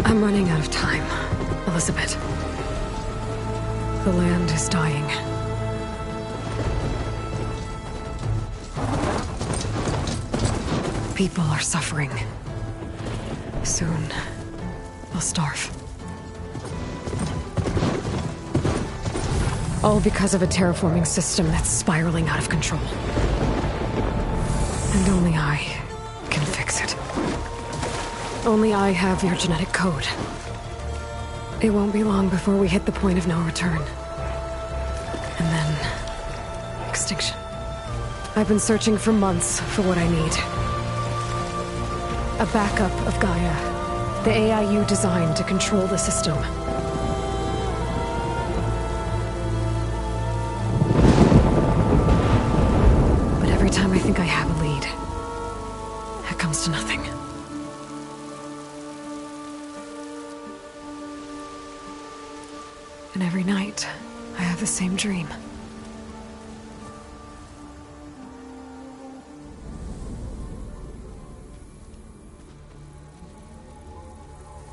I'm running out of time, Elizabeth. The land is dying. People are suffering. Soon, they'll starve. All because of a terraforming system that's spiraling out of control. And only I can fix it. Only I have your genetic code. It won't be long before we hit the point of no return. And then... extinction. I've been searching for months for what I need. A backup of Gaia. The AI you designed to control the system. But every time I think I have a lead, it comes to nothing. And every night, I have the same dream.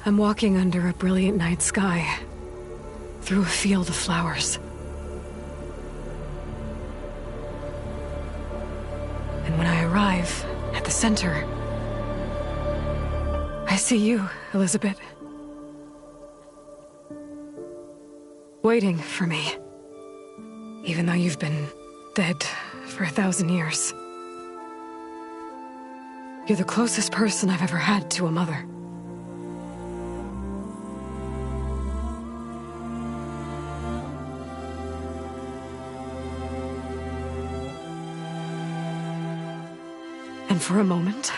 I'm walking under a brilliant night sky, through a field of flowers. And when I arrive at the center, I see you, Elizabeth. Waiting for me. Even though you've been dead for 1,000 years. You're the closest person I've ever had to a mother. And for a moment,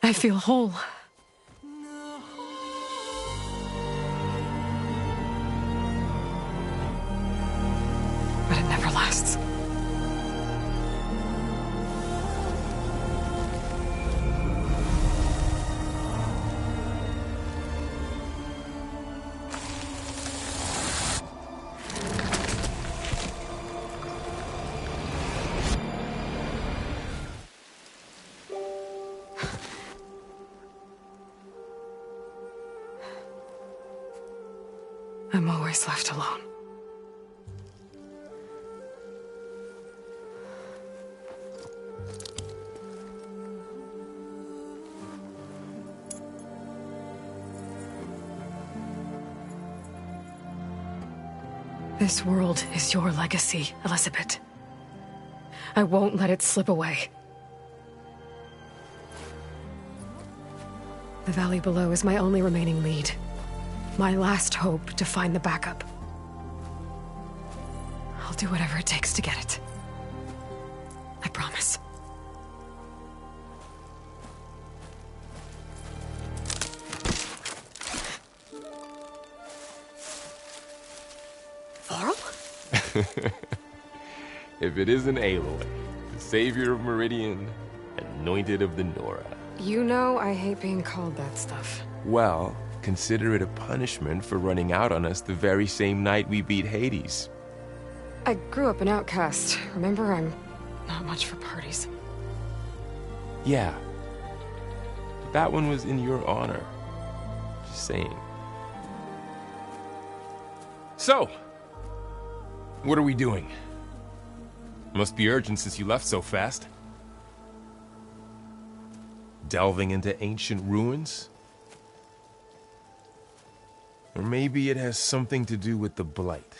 I feel whole. But it never lasts. I'm always left alone. This world is your legacy, Elizabeth. I won't let it slip away. The valley below is my only remaining lead. My last hope to find the backup. I'll do whatever it takes to get it. I promise. Varl? If it isn't Aloy, the savior of Meridian, anointed of the Nora. You know I hate being called that stuff. Well, consider it a punishment for running out on us the very same night we beat Hades. I grew up an outcast. Remember, I'm not much for parties. Yeah. But that one was in your honor. Just saying. So, what are we doing? Must be urgent since you left so fast. Delving into ancient ruins? Or maybe it has something to do with the Blight.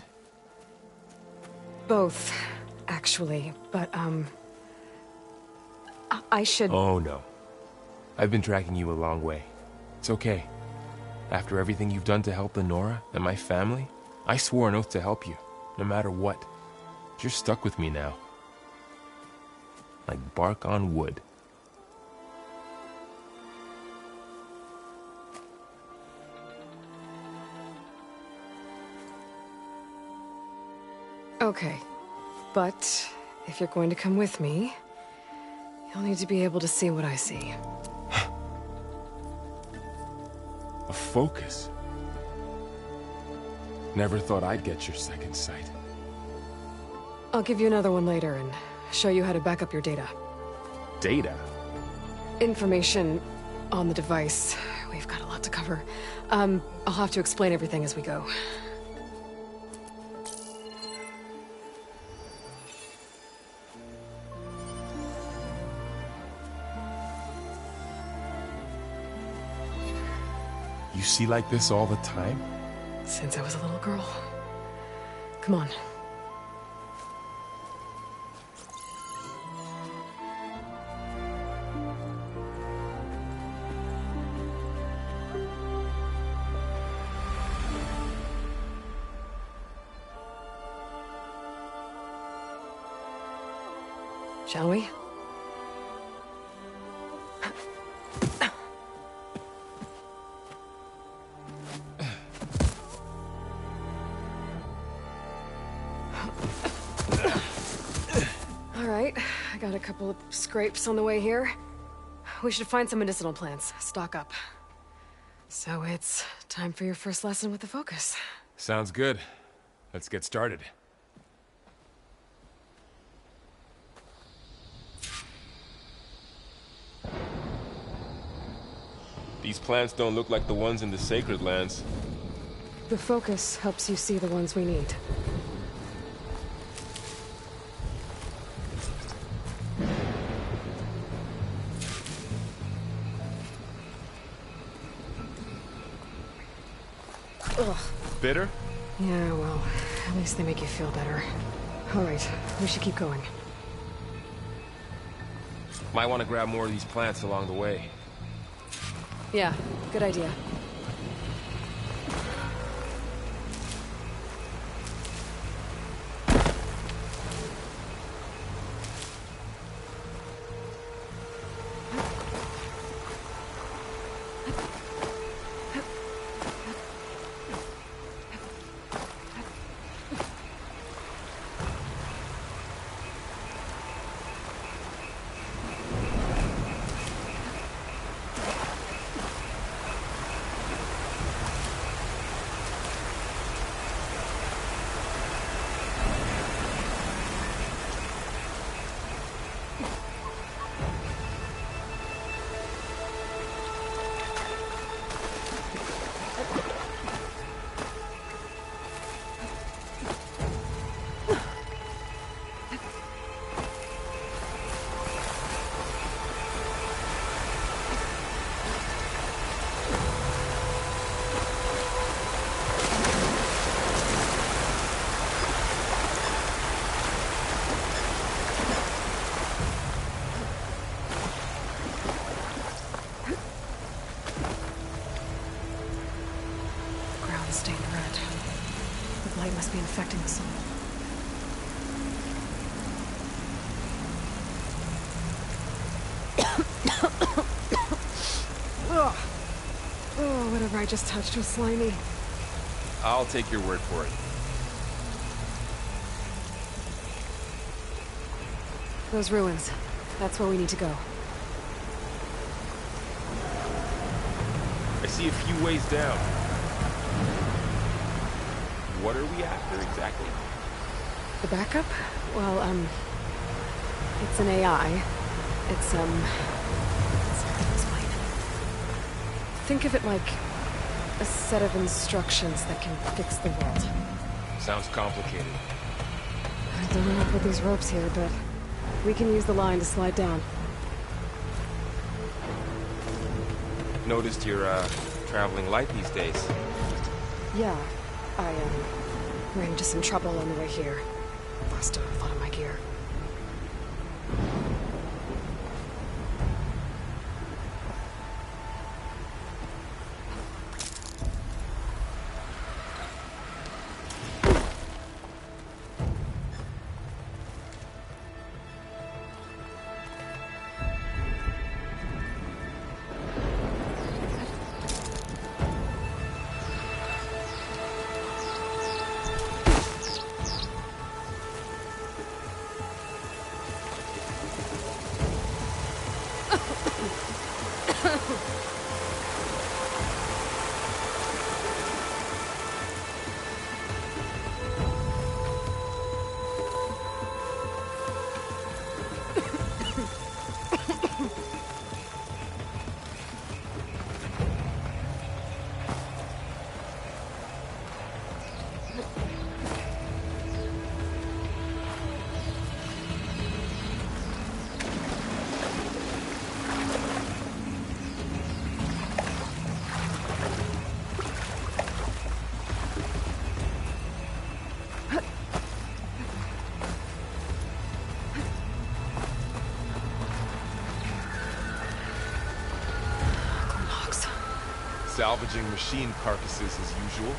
Both, actually, but, I should... Oh, no. I've been tracking you a long way. It's okay. After everything you've done to help the Nora and my family, I swore an oath to help you, no matter what. You're stuck with me now. Like bark on wood. Okay, but if you're going to come with me, you'll need to be able to see what I see. A focus? Never thought I'd get your second sight. I'll give you another one later and show you how to back up your data. Data? Information on the device we've got a lot to cover. I'll have to explain everything as we go. You see like this all the time? Since I was a little girl. Come on. Shall we? All right, I got a couple of scrapes on the way here. We should find some medicinal plants, stock up. So it's time for your first lesson with the focus. Sounds good. Let's get started. These plants don't look like the ones in the sacred lands. The focus helps you see the ones we need. Ugh. Bitter? Yeah, well, at least they make you feel better. All right, we should keep going. Might want to grab more of these plants along the way. Yeah, good idea. Stained red. The blight must be infecting the soul. Ugh. Oh, whatever I just touched was slimy. I'll take your word for it. Those ruins. That's where we need to go. I see a few ways down. What are we after exactly? The backup? Well, it's an AI. It's, how to explain? Think of it like a set of instructions that can fix the world. Sounds complicated. I don't know how to put these ropes here, but we can use the line to slide down. Noticed you're, traveling light these days. Yeah, I, ran into some trouble on the way here. Lost a lot of my gear. salvaging machine carcasses as usual.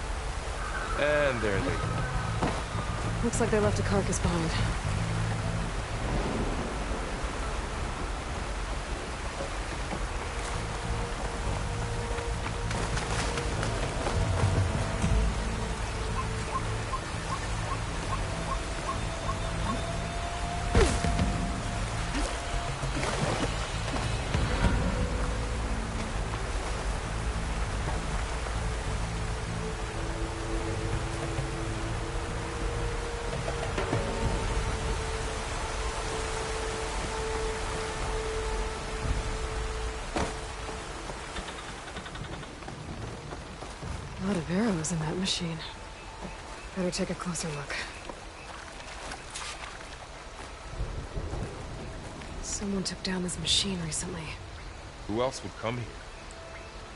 And there they go. Looks like they left a carcass behind. A lot of arrows in that machine. Better take a closer look. Someone took down this machine recently. Who else would come here?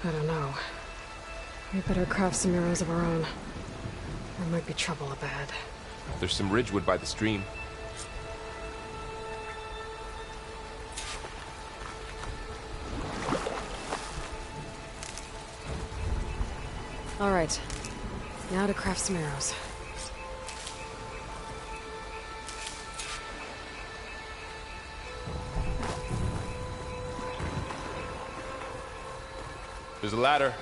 I don't know. We better craft some arrows of our own. There might be trouble up ahead. There's some ridgewood by the stream. All right. Now to craft some arrows. There's a ladder,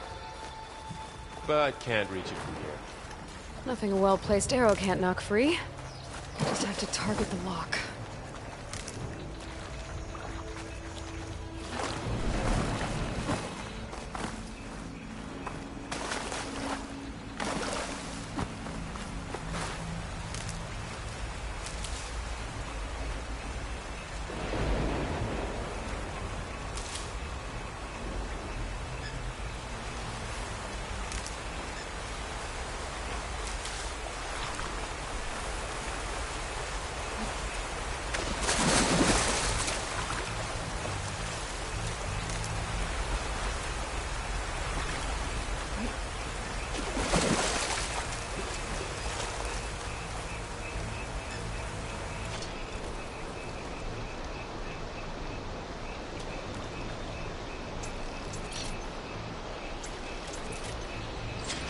but can't reach it from here. Nothing a well-placed arrow can't knock free. Just have to target the lock.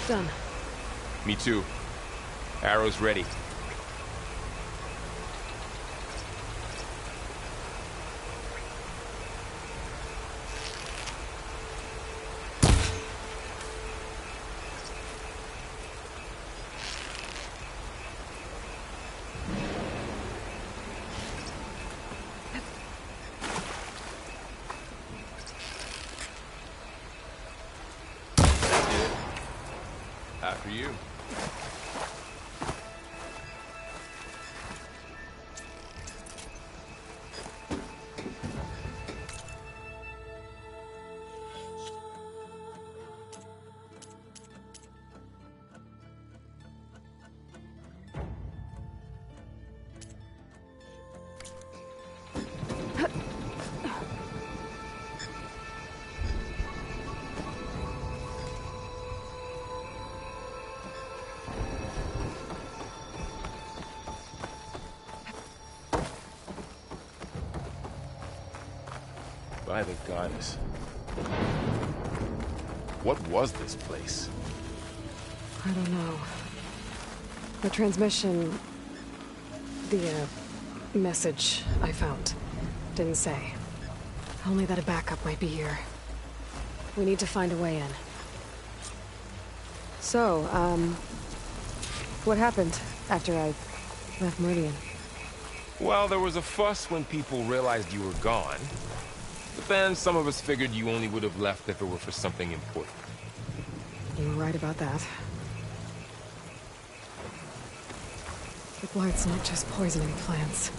Done. Me too. Arrows ready. After you. By the goddess. What was this place? I don't know. The transmission... The, message I found didn't say. Only that a backup might be here. We need to find a way in. So, what happened after I left Meridian? Well, there was a fuss when people realized you were gone. But then some of us figured you only would have left if it were for something important. You were right about that. The blight's not just poisoning plants.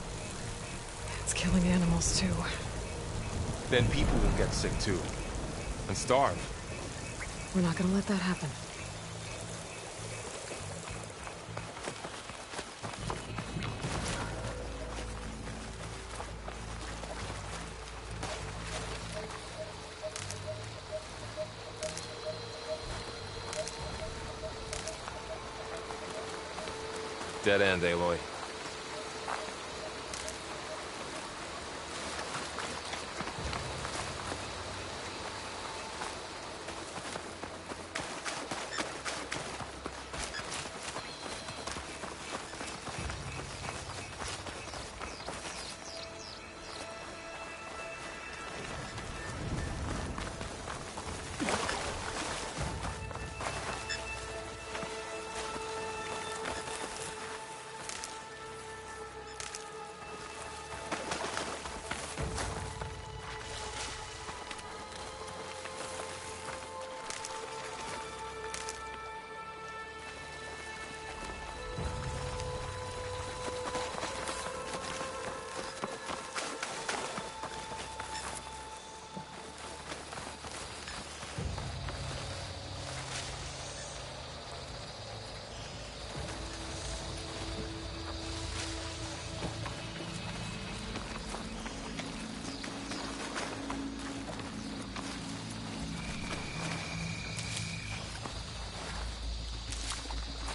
It's killing animals, too. Then people will get sick, too. And starve. We're not gonna let that happen. Dead end, Aloy.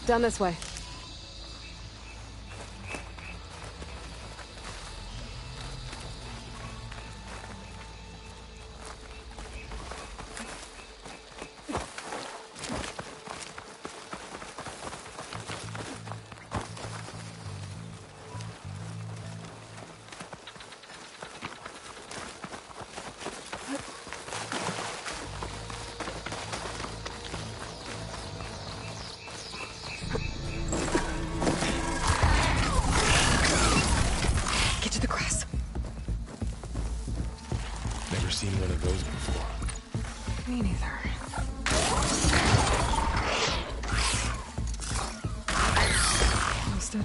Down this way.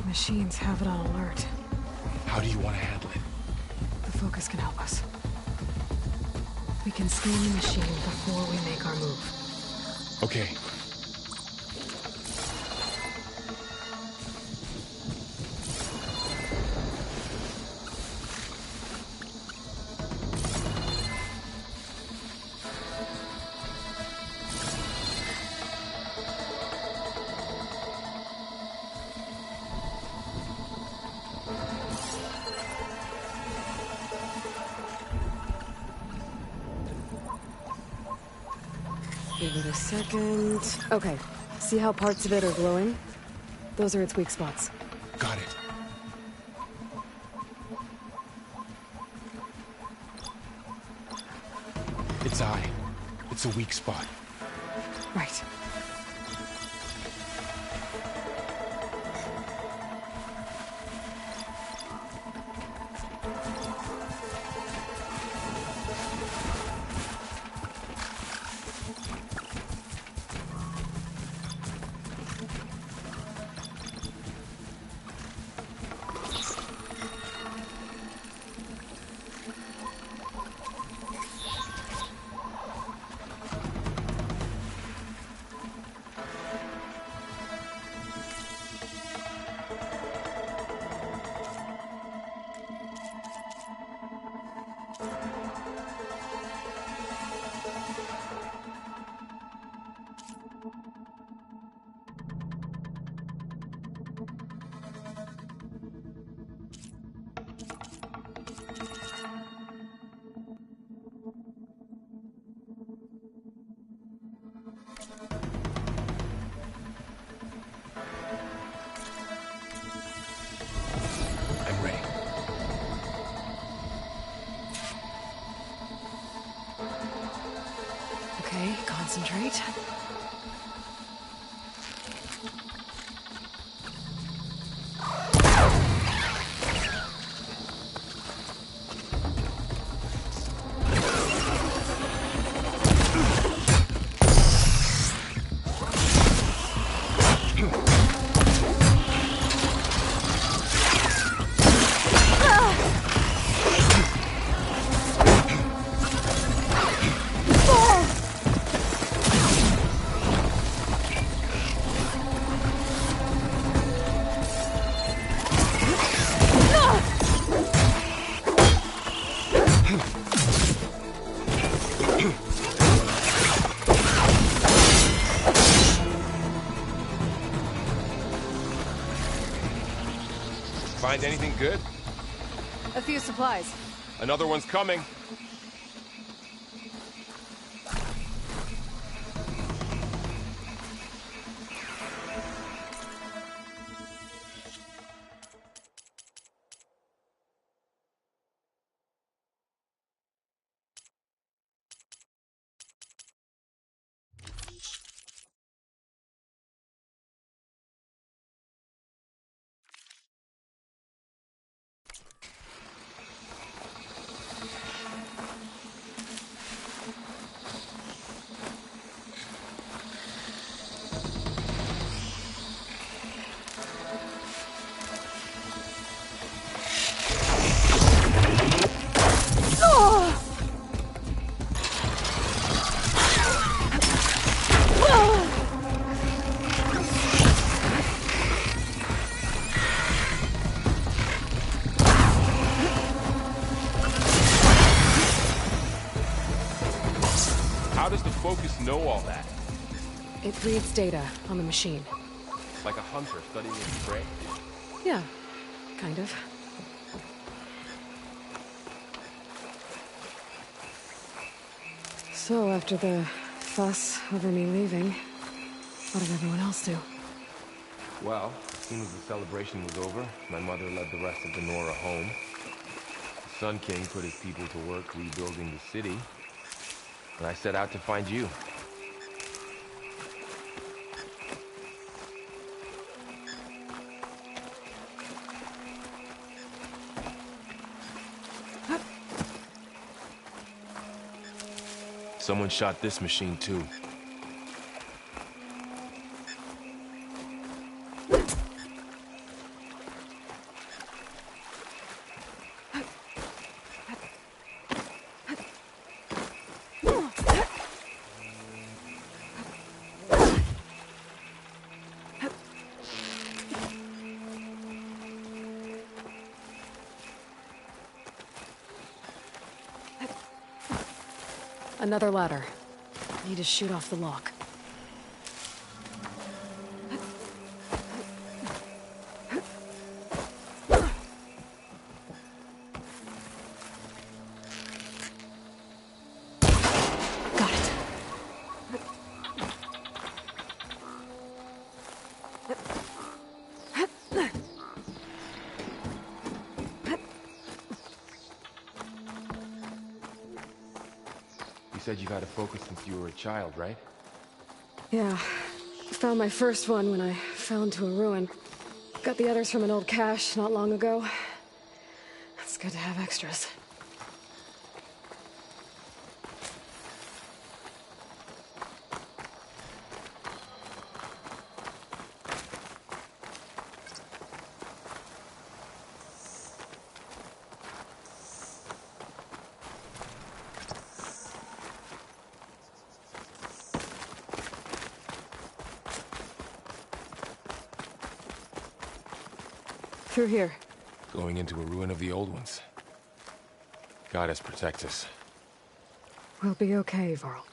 Machines have it on alert. How do you want to handle it? The focus can help us. We can scan the machine before we make our move. Okay. Give it a second. Okay. See how parts of it are glowing? Those are its weak spots. Got it. Its eye. It's a weak spot. Right. Concentrate. Find anything good? A few supplies. Another one's coming. How does the focus know all that? It reads data on the machine. Like a hunter studying his prey? Yeah, kind of. So, after the fuss over me leaving, what did everyone else do? Well, as soon as the celebration was over, my mother led the rest of the Nora home. The Sun King put his people to work rebuilding the city, and I set out to find you. Someone shot this machine too. Another ladder. Need to shoot off the lock. Got it. You said you've had a focus since you were a child, right? Yeah. Found my first one when I fell into a ruin. Got the others from an old cache not long ago. It's good to have extras. Through here. Going into a ruin of the old ones. Goddess protect us. We'll be okay, Varl.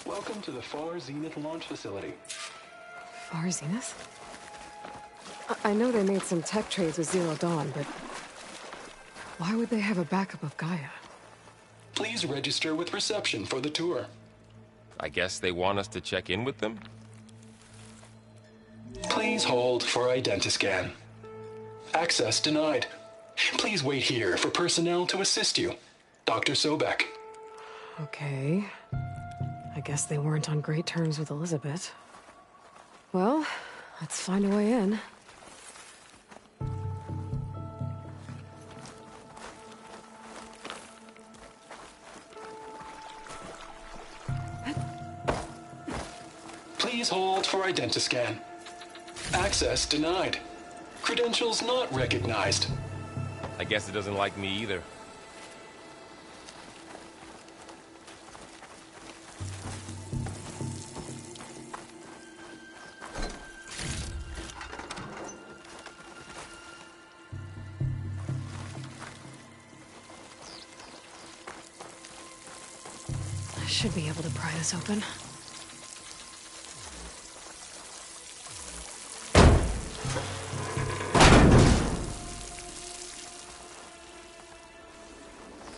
Welcome to the Far Zenith launch facility. Far Zenith? I know they made some tech trades with Zero Dawn, but why would they have a backup of Gaia? Please register with reception for the tour. I guess they want us to check in with them? Please hold for identiscan. Access denied. Please wait here for personnel to assist you. Dr. Sobek. Okay. I guess they weren't on great terms with Elizabeth. Well, let's find a way in. Please hold for identiscan. Access denied. Credentials not recognized. I guess it doesn't like me either. I should be able to pry this open.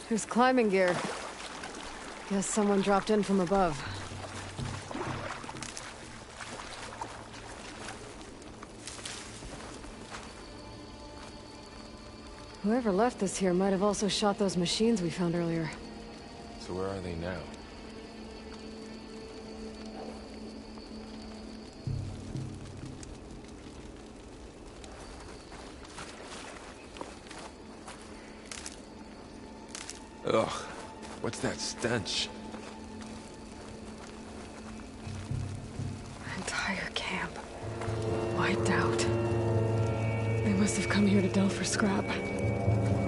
There's climbing gear. Guess someone dropped in from above. Whoever left this here might have also shot those machines we found earlier. So where are they now? Ugh, what's that stench? Entire camp. Wiped out. They must have come here to delve for scrap.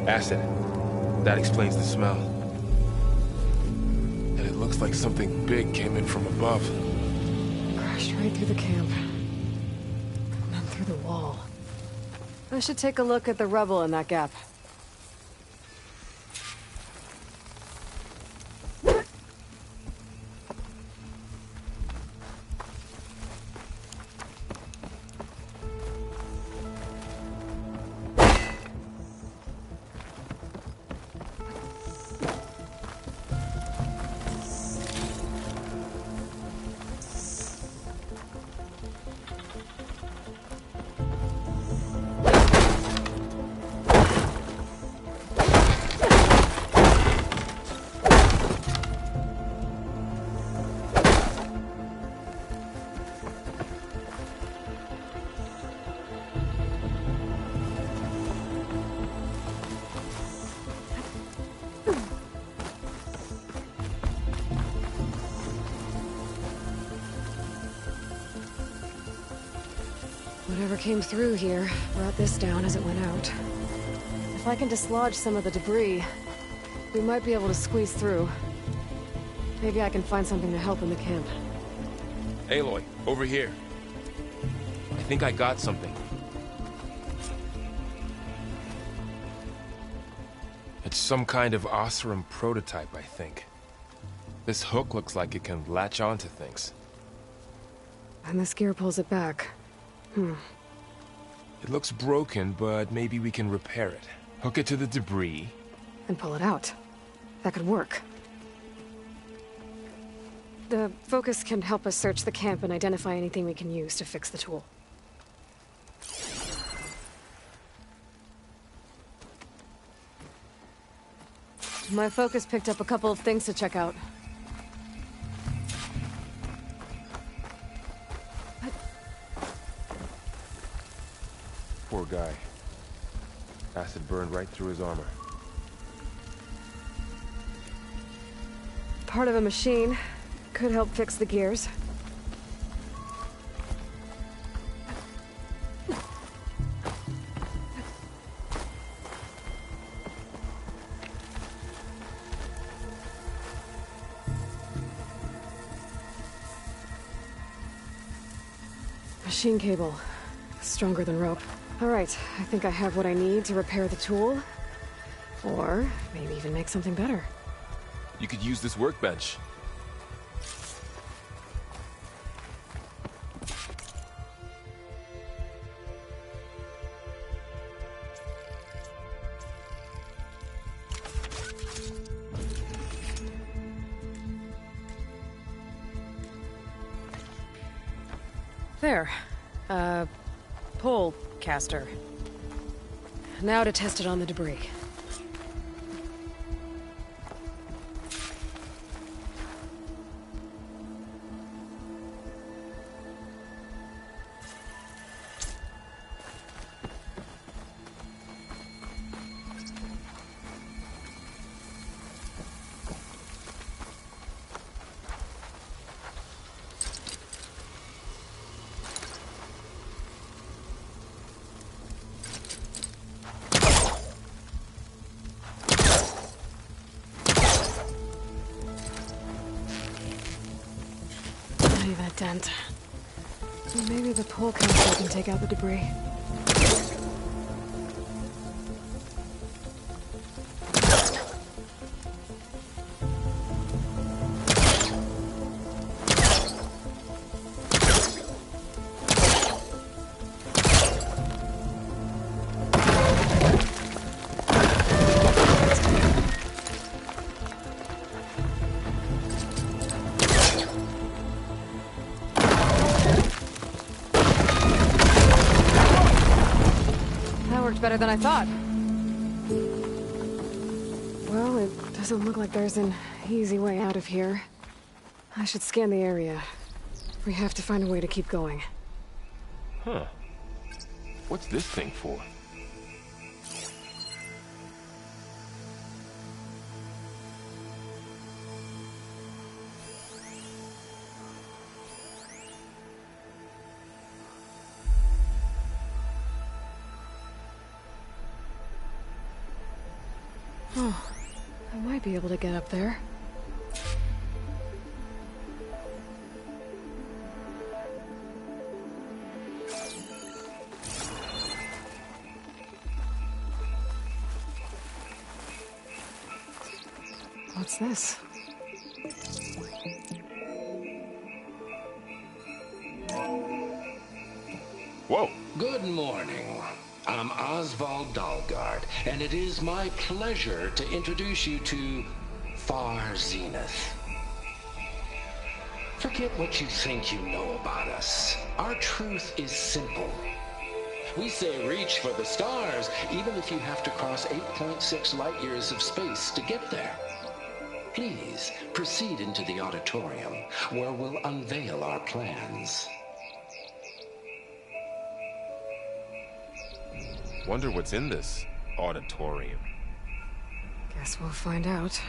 Acid. That explains the smell. And it looks like something big came in from above. Crashed right through the camp. And then through the wall. I should take a look at the rubble in that gap. Whatever came through here brought this down as it went out. If I can dislodge some of the debris, we might be able to squeeze through. Maybe I can find something to help in the camp. Aloy, over here. I think I got something. It's some kind of Oseram prototype, I think. This hook looks like it can latch onto things. And this gear pulls it back. It looks broken, but maybe we can repair it. Hook it to the debris. And pull it out. That could work. The focus can help us search the camp and identify anything we can use to fix the tool. My focus picked up a couple of things to check out. Poor guy. Acid burned right through his armor. Part of a machine. Could help fix the gears. Machine cable. Stronger than rope. All right, I think I have what I need to repair the tool. Or maybe even make something better. You could use this workbench. There. Pole caster. Now to test it on the debris. That dent. Maybe the pole caster can take out the debris. Better than I thought. Well, it doesn't look like there's an easy way out of here. I should scan the area. We have to find a way to keep going. Huh. What's this thing for? Oh, I might be able to get up there. What's this? Whoa! Good morning. I'm Oswald Dalgard, and it is my pleasure to introduce you to Far Zenith. Forget what you think you know about us. Our truth is simple. We say reach for the stars, even if you have to cross 8.6 light years of space to get there. Please proceed into the auditorium, where we'll unveil our plans. Wonder what's in this auditorium. Guess we'll find out.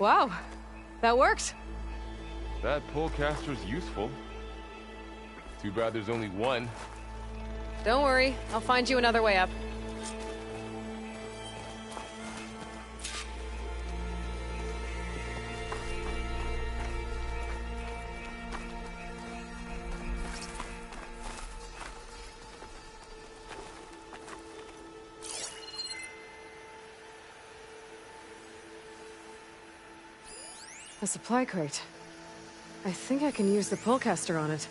Wow, that worked. That polecaster's useful. Too bad there's only one. Don't worry, I'll find you another way up. A supply crate. I think I can use the polecaster on it.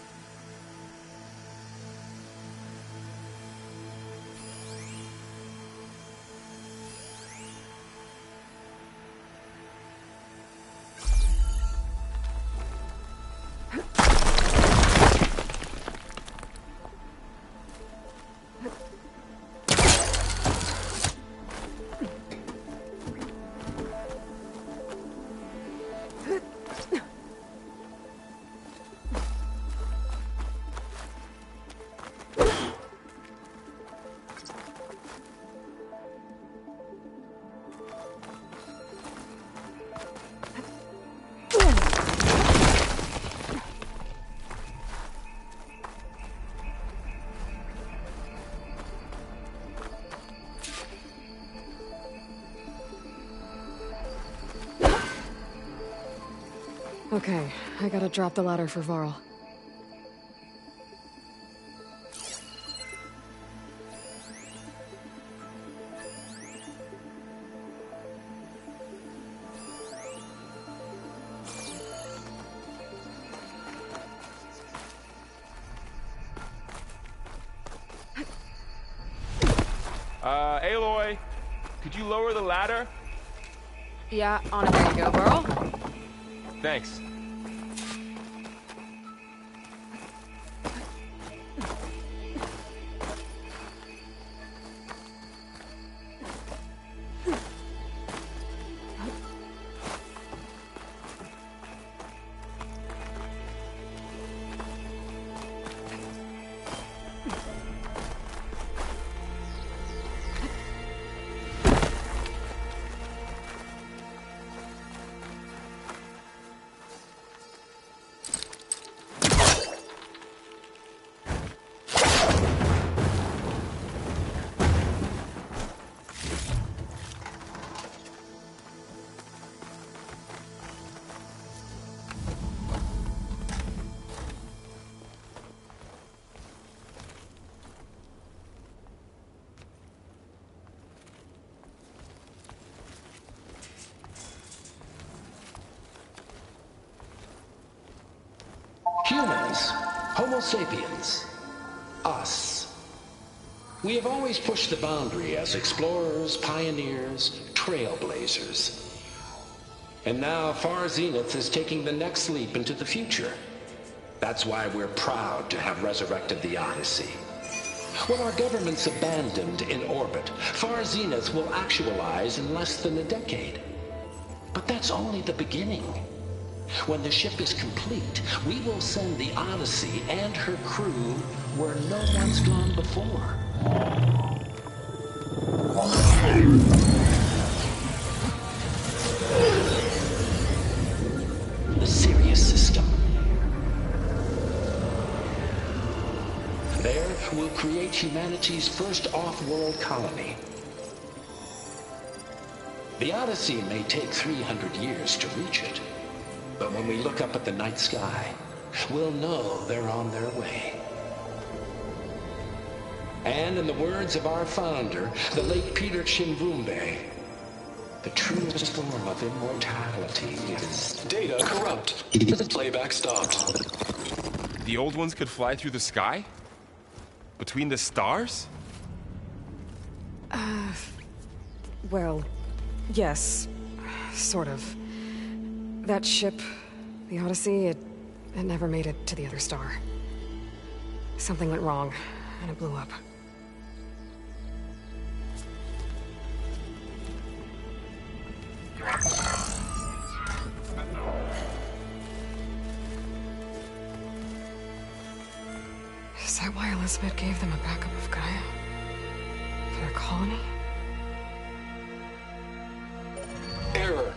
Okay, I gotta drop the ladder for Varl. Aloy, could you lower the ladder? Yeah, on it. There you go, Varl. Thanks. Humans, Homo sapiens, us. We have always pushed the boundary as explorers, pioneers, trailblazers. And now Far Zenith is taking the next leap into the future. That's why we're proud to have resurrected the Odyssey. What our governments abandoned in orbit, Far Zenith will actualize in less than a decade. But that's only the beginning. When the ship is complete, we will send the Odyssey and her crew where no one's gone before. The Sirius system. There, we'll create humanity's first off-world colony. The Odyssey may take 300 years to reach it. But when we look up at the night sky, we'll know they're on their way. And in the words of our founder, the late Peter Chimvumbe, the truest form of immortality is... Data corrupt. Playback stopped. The old ones could fly through the sky? Between the stars? Well, yes. Sort of. That ship, the Odyssey, it never made it to the other star. Something went wrong, and it blew up. Is that why Elizabeth gave them a backup of Gaia? For their colony? Error.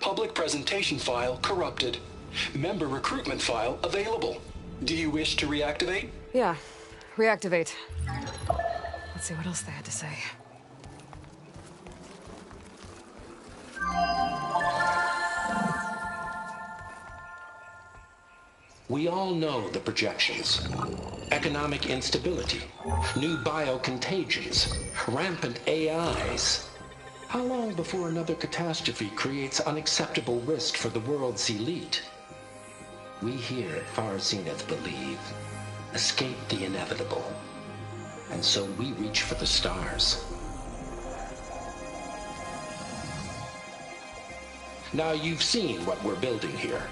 Public Presentation file corrupted. Member recruitment file available. Do you wish to reactivate? Yeah, reactivate. Let's see what else they had to say. We all know the projections. Economic instability, new biocontagions, rampant AIs. How long before another catastrophe creates unacceptable risk for the world's elite? We here at Far Zenith believe, escape the inevitable. And so we reach for the stars. Now you've seen what we're building here.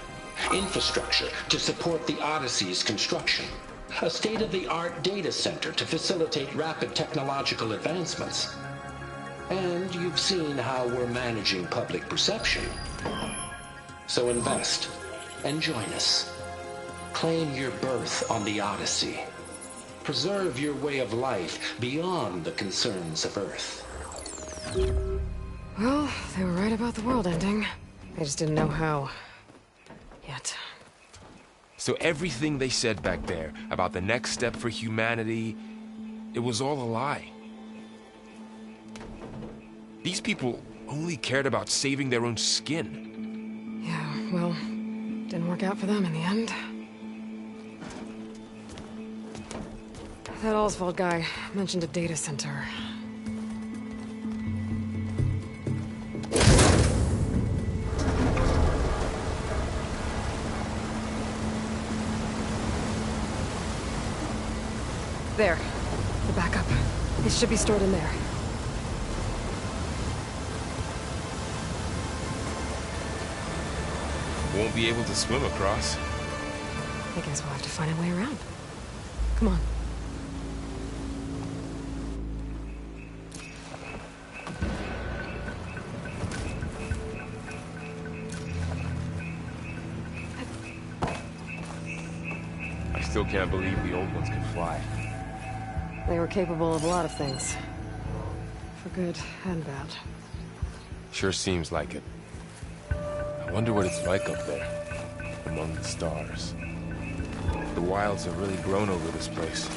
Infrastructure to support the Odyssey's construction. A state-of-the-art data center to facilitate rapid technological advancements. And you've seen how we're managing public perception. So invest and join us. Claim your berth on the Odyssey. Preserve your way of life beyond the concerns of Earth. Well, they were right about the world ending. I just didn't know how. Yet. So everything they said back there about the next step for humanity, it was all a lie. These people only cared about saving their own skin. Yeah, well, didn't work out for them in the end. That Oswald guy mentioned a data center. There. The backup. It should be stored in there. Won't be able to swim across. I guess we'll have to find a way around. Come on. I still can't believe the old ones could fly. They were capable of a lot of things. For good and bad. Sure seems like it. I wonder what it's like up there, among the stars. The wilds have really grown over this place.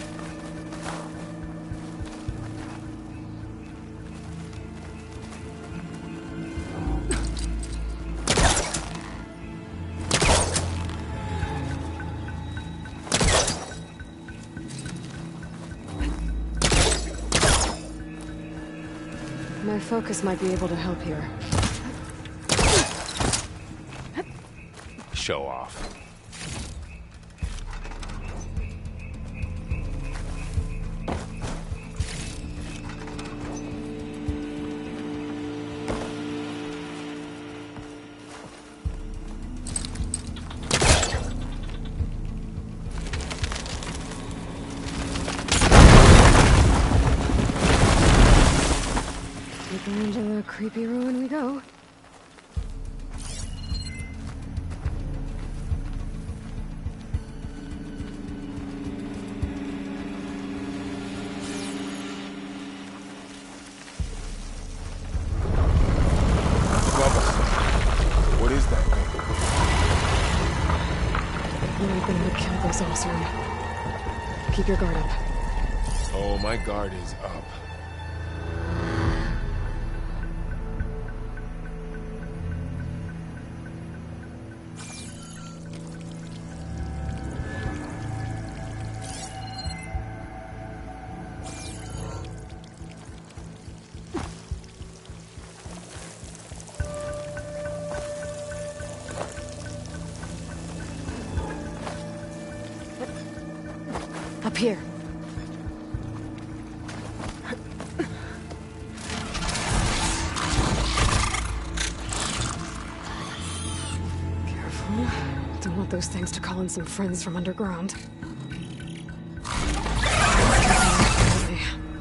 My focus might be able to help here. Show off. Deeper into the creepy ruin we go. What is that thing? We're gonna kill this awesome. Keep your guard up. Oh, my guard is up. Up here. Careful. Don't want those things to call in some friends from underground.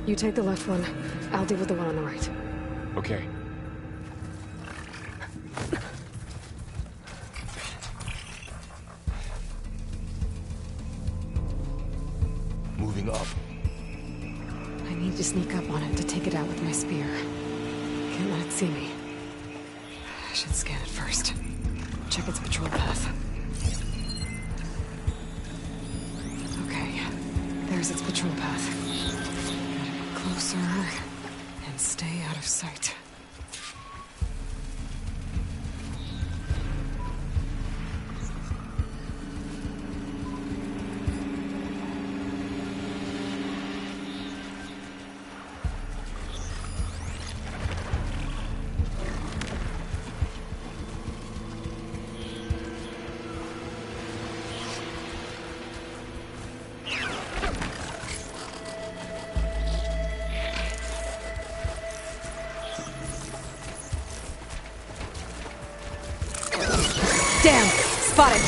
You take the left one. I'll deal with the one on the right. Okay. Moving up. I need to sneak up on it to take it out with my spear. Can't let it see me. I should scan it first. Check its patrol path. Okay, there's its patrol path. Gotta get closer and stay out of sight. Damn! Spotted!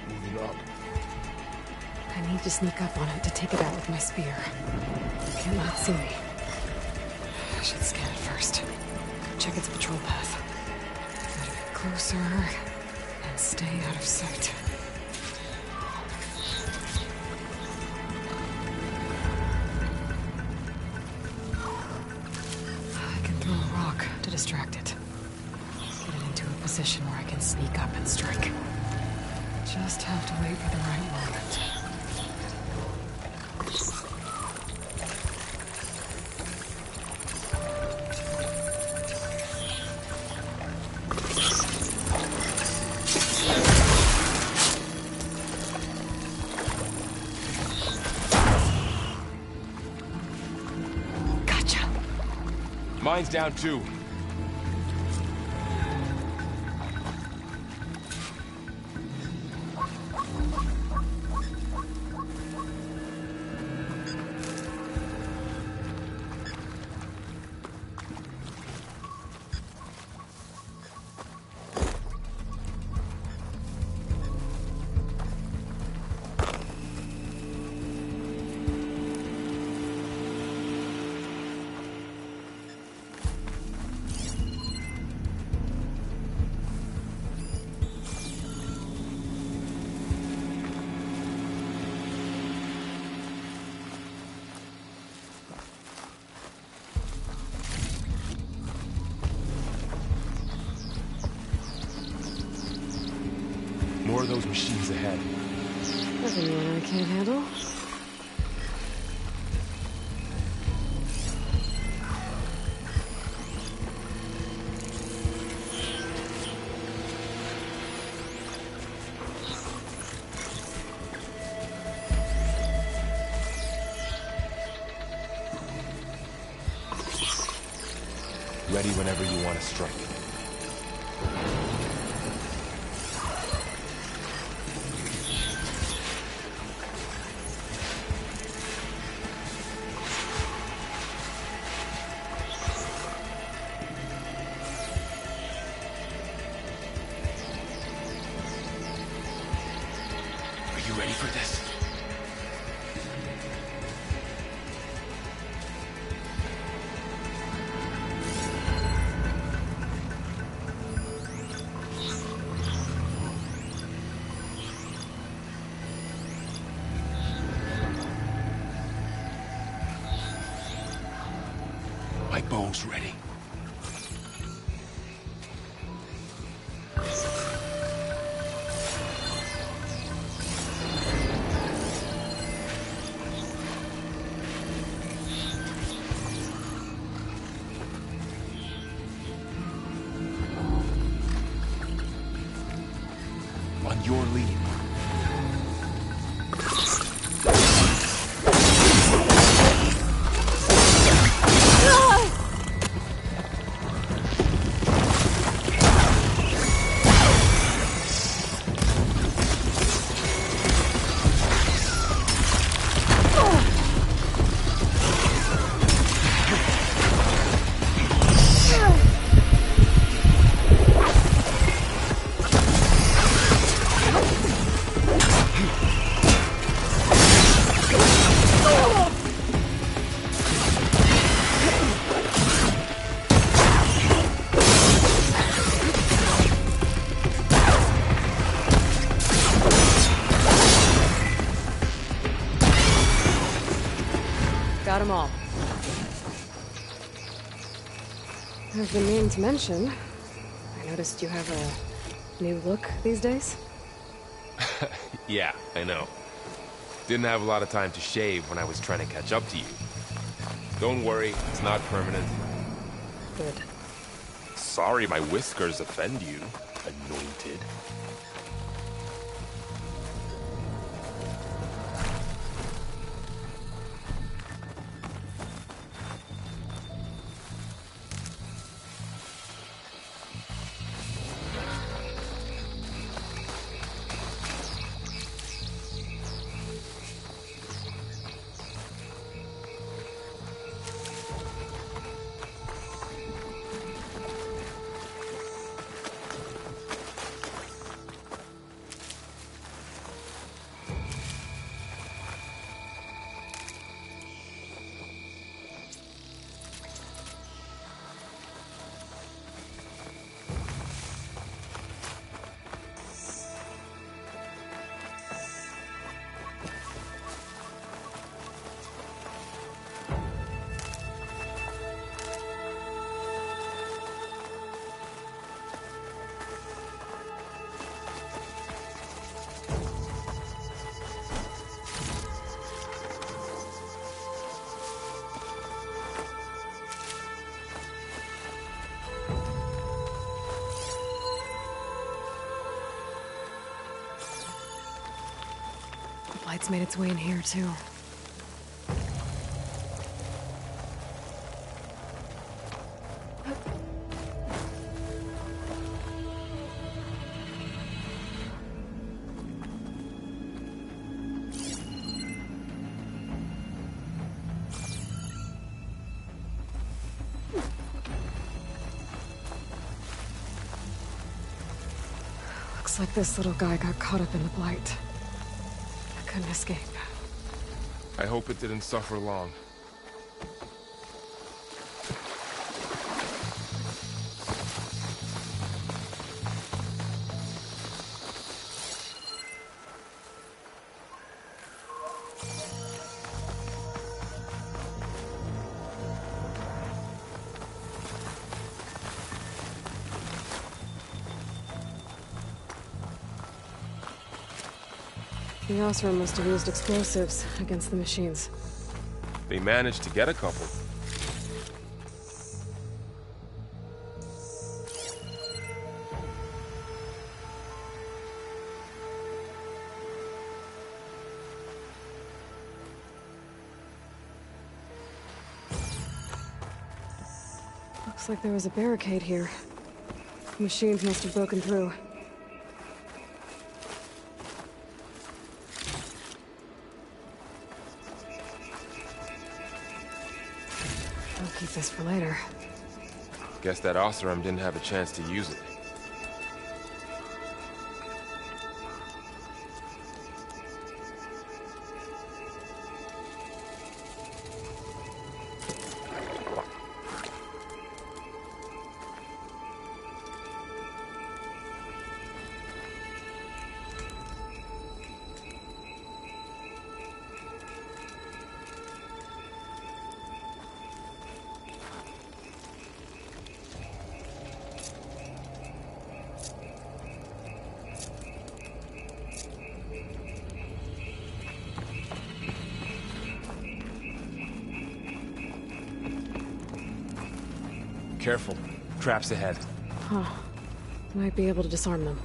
Moving up. I need to sneak up on it to take it out with my spear. It cannot see me. I should scan it first. Check its patrol path. Gotta get closer and stay out of sight. To distract it. Get it into a position where I can sneak up and strike. Just have to wait for the right moment. Gotcha. Mine's down too. More of those machines ahead. Nothing one I can't handle. Ready whenever you want to strike. Are you ready for this? My bow's ready. On your lead. got them all. I've been meaning to mention, I noticed you have a new look these days. Yeah, I know. Didn't have a lot of time to shave when I was trying to catch up to you. Don't worry, it's not permanent. Good. Sorry my whiskers offend you, anointed. Light's made its way in here, too. Looks like this little guy got caught up in the blight. Couldn't escape. I hope it didn't suffer long. The SURE must have used explosives against the machines. They managed to get a couple. Looks like there was a barricade here. Machines must have broken through. Keep this for later. Guess that SURE didn't have a chance to use it. Careful. Traps ahead. Huh. Might be able to disarm them.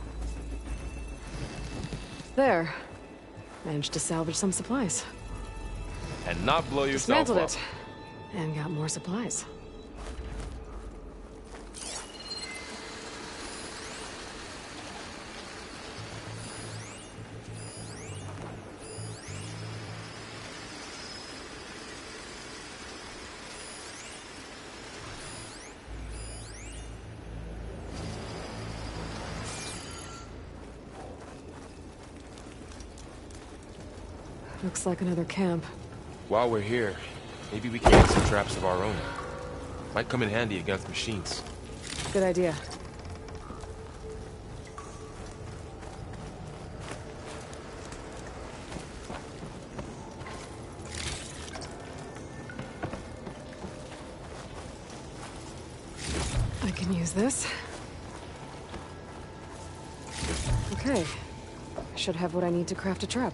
There. Managed to salvage some supplies. And not blow yourself up. Dismantled it. And got more supplies. Looks like another camp. While we're here, maybe we can get some traps of our own. Might come in handy against machines. Good idea. can use this. Okay. I should have what I need to craft a trap.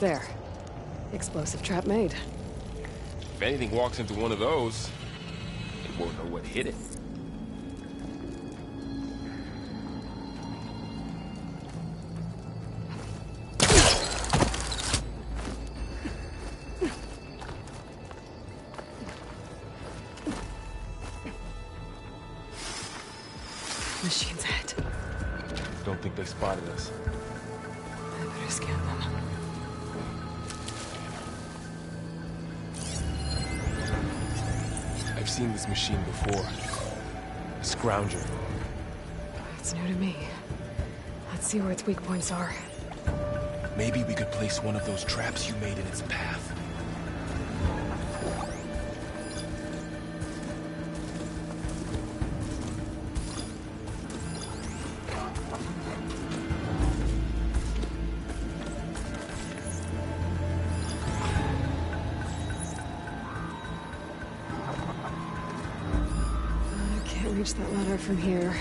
There. Explosive trap made. If anything walks into one of those, it won't know what hit it. Machine's ahead. Don't think they spotted us. I better scan them. I've seen this machine before. A scrounger. It's new to me. Let's see where its weak points are. Maybe we could place one of those traps you made in its path. Reach that ladder from here.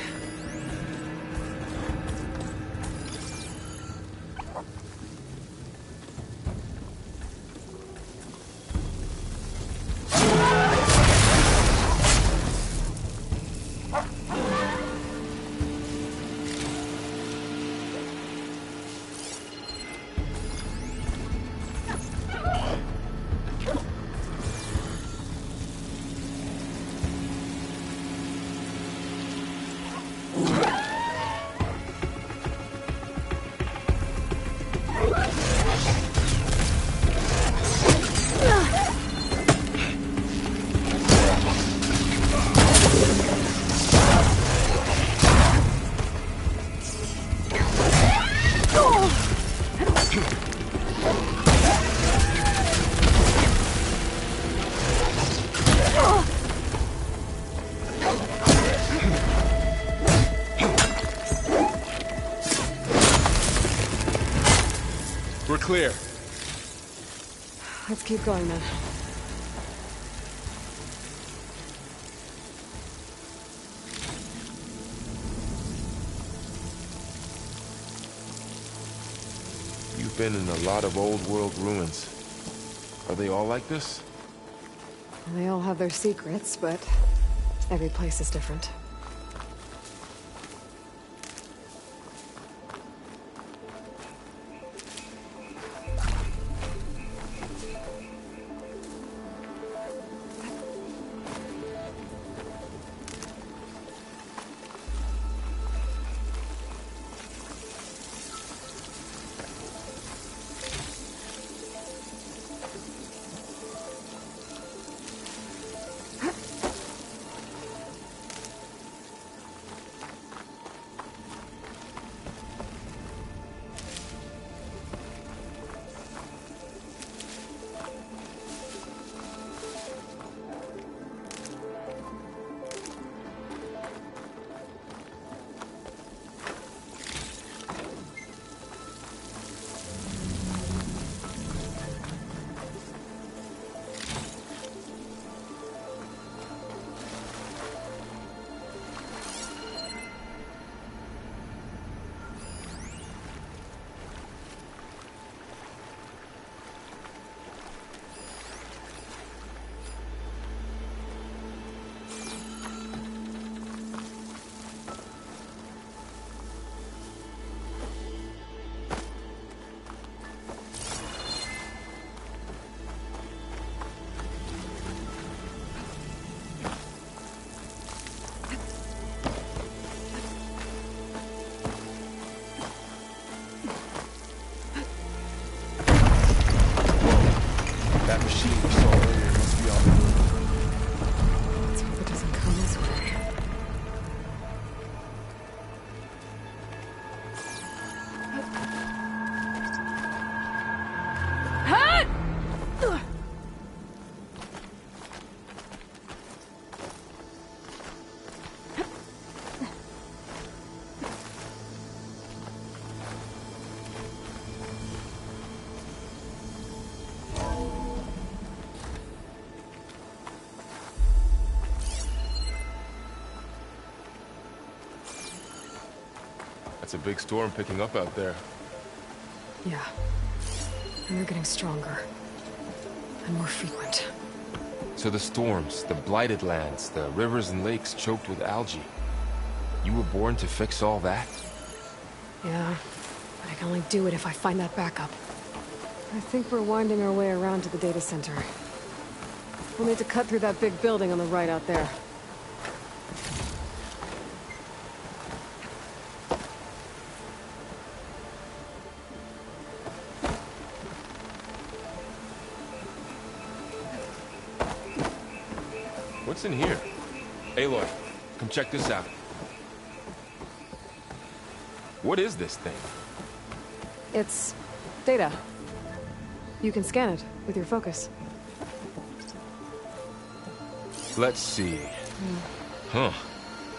We're clear. Let's keep going then. You've been in a lot of old world ruins. Are they all like this? They all have their secrets, but every place is different. That machine we saw earlier must be on the move. Let's hope it doesn't come this way. That's a big storm picking up out there. Yeah. And they're getting stronger. And more frequent. So the storms, the blighted lands, the rivers and lakes choked with algae. You were born to fix all that? Yeah. But I can only do it if I find that backup. I think we're winding our way around to the data center. We'll need to cut through that big building on the right out there. What's in here? Aloy, come check this out. What is this thing? It's data. You can scan it with your focus. Let's see. Huh.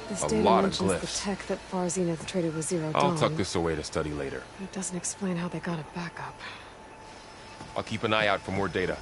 This A data lot of mentions glyphs. the tech that Far Zenith traded with Zero Dawn. I'll tuck this away to study later. It doesn't explain how they got it back up. I'll keep an eye out for more data.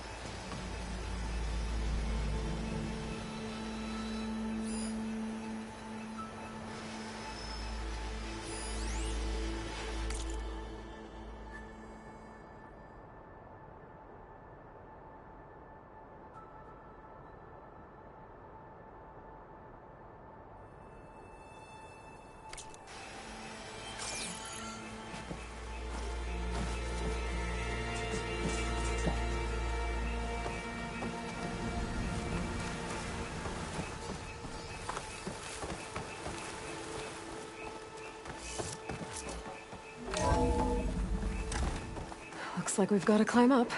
Looks like we've got to climb up.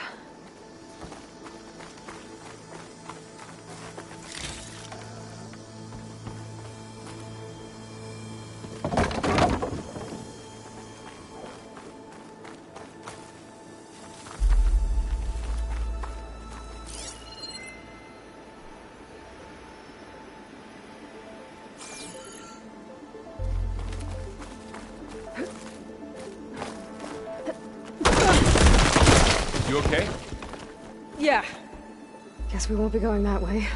You okay? Yeah. Guess we won't be going that way.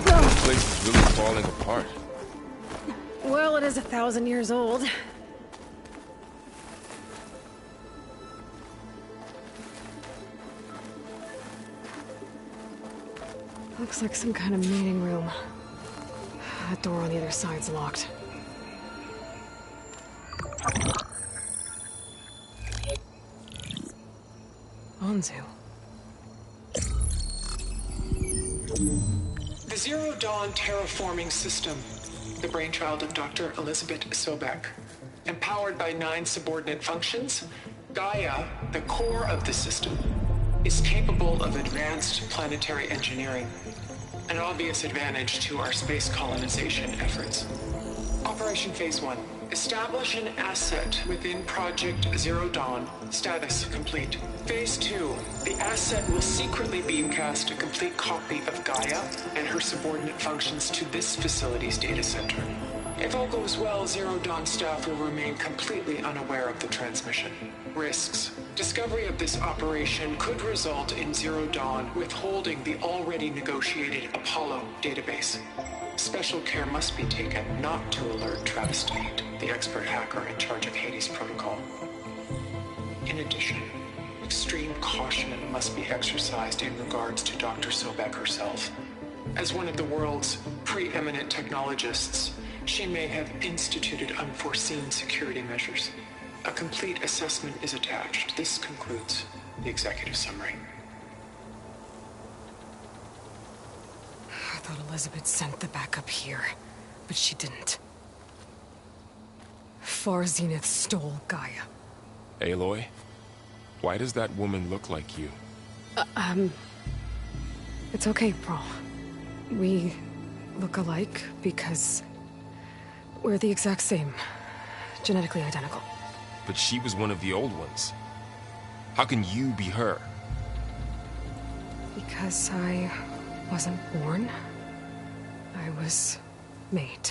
This place is really falling apart. Well, it is 1,000 years old. Looks like some kind of meeting room. That door on the other side's locked. Anzu. The Zero Dawn terraforming system, the brainchild of Dr. Elizabeth Sobek. Empowered by 9 subordinate functions, Gaia, the core of the system, is capable of advanced planetary engineering, an obvious advantage to our space colonization efforts. Operation Phase 1. Establish an asset within Project Zero Dawn. Status complete. Phase 2. The asset will secretly beamcast a complete copy of Gaia and her subordinate functions to this facility's data center. If all goes well, Zero Dawn staff will remain completely unaware of the transmission. Risks. Discovery of this operation could result in Zero Dawn withholding the already negotiated Apollo database. Special care must be taken not to alert Travis Tate, the expert hacker in charge of Hades Protocol. In addition, extreme caution must be exercised in regards to Dr. Sobek herself. As one of the world's preeminent technologists, She may have instituted unforeseen security measures. A complete assessment is attached. This concludes the executive summary. I thought Elizabeth sent the backup here, but she didn't. Far Zenith stole Gaia. Aloy? Why does that woman look like you? It's okay, Pearl. We look alike because we're the exact same. Genetically identical. But she was one of the old ones. How can you be her? Because I wasn't born. I was made.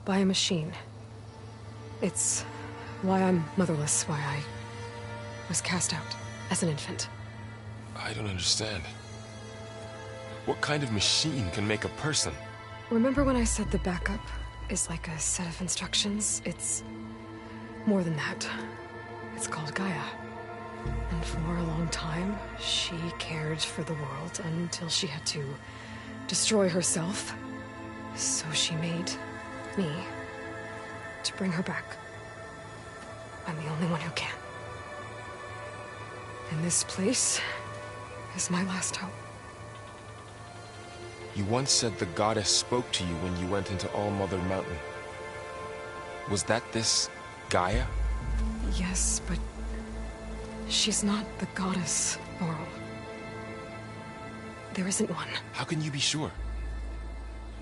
By a machine. It's why I'm motherless, why I was cast out as an infant. I don't understand. What kind of machine can make a person? Remember when I said the backup is like a set of instructions? It's more than that. It's called Gaia. And for a long time, she cared for the world until she had to destroy herself. So she made me to bring her back. I'm the only one who can. And this place is my last hope. You once said the goddess spoke to you when you went into All-Mother Mountain. Was that this Gaia? Yes, but she's not the goddess, Laurel. There isn't one. How can you be sure?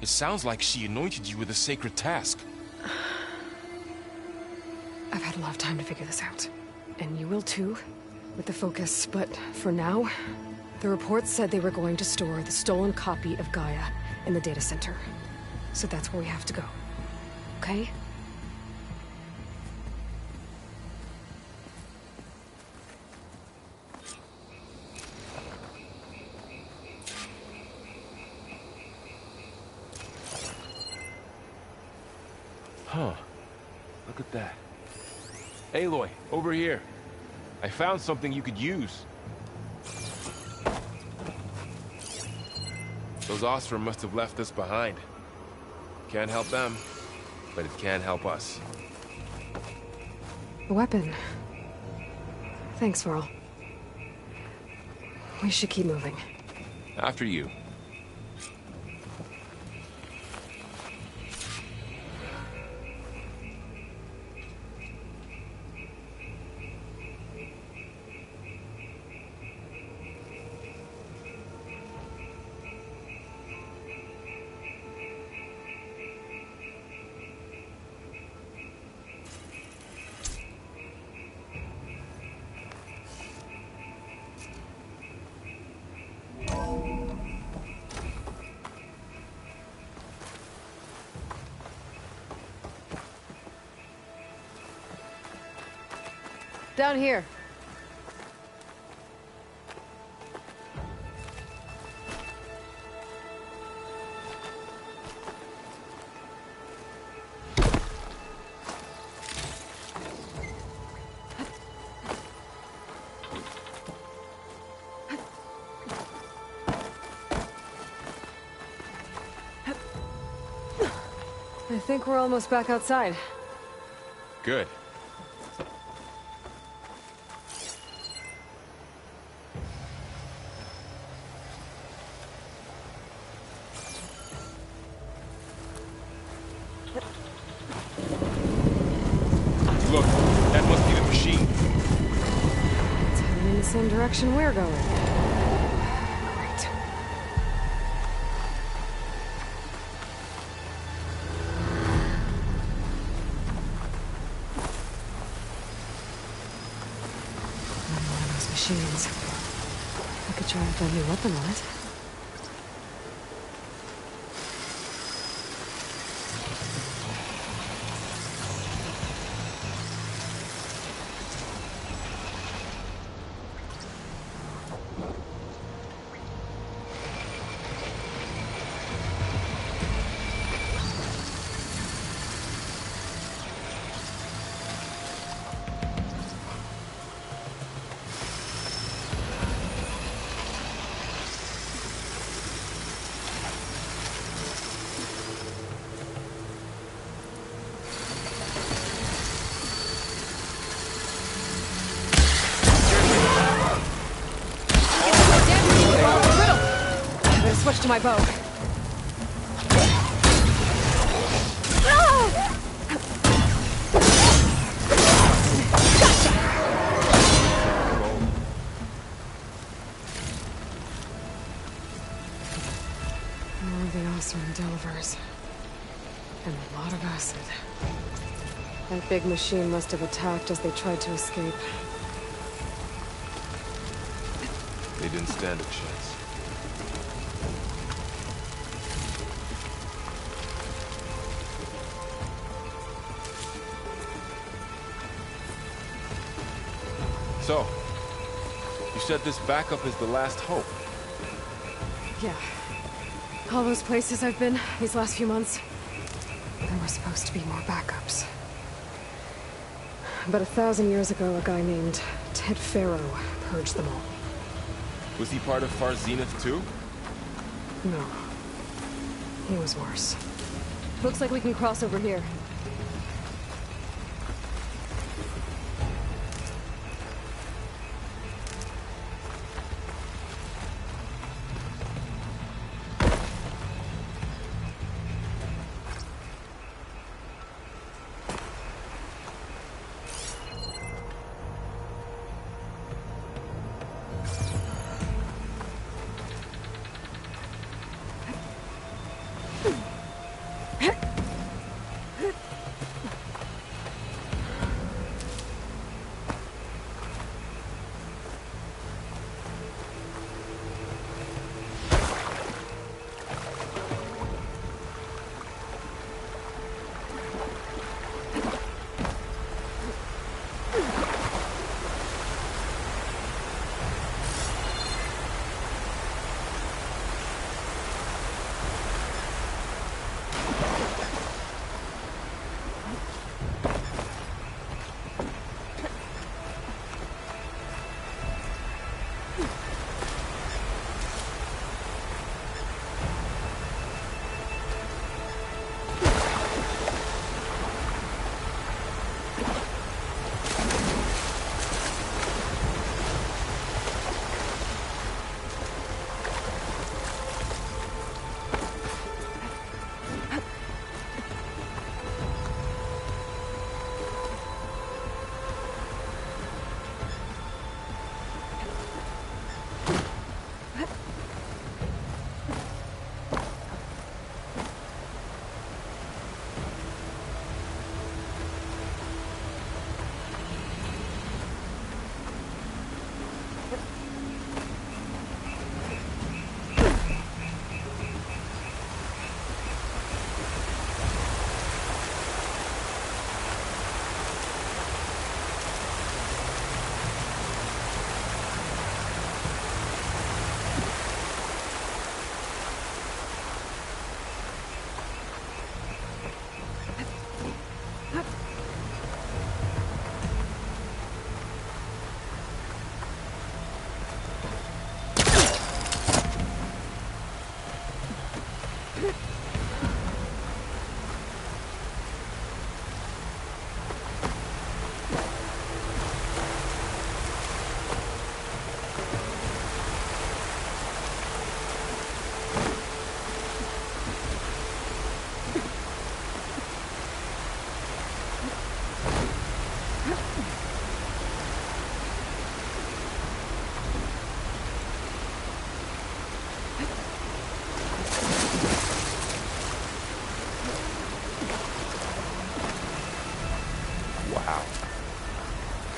It sounds like she anointed you with a sacred task. I've had a lot of time to figure this out. And you will too, with the focus. But for now, the report said they were going to store the stolen copy of Gaia in the data center. So that's where we have to go. Okay? Huh. Look at that. Aloy, over here. I found something you could use. Those Ostrom must have left us behind. Can't help them, but it can help us. A weapon. Thanks, Varl. We should keep moving. After you. Down here. I think we're almost back outside. Good. Look, that must be the machine. It's heading in the same direction we're going. Great. Another one of those machines. I could try a deadly weapon on it. to my bow. More of the SURE Delvers. And a lot of acid. That big machine must have attacked as they tried to escape. They didn't stand a chance. So, you said this backup is the last hope. Yeah. All those places I've been these last few months, there were supposed to be more backups. But 1,000 years ago, a guy named Ted Faro purged them all. Was he part of Far Zenith too? No. He was worse. Looks like we can cross over here.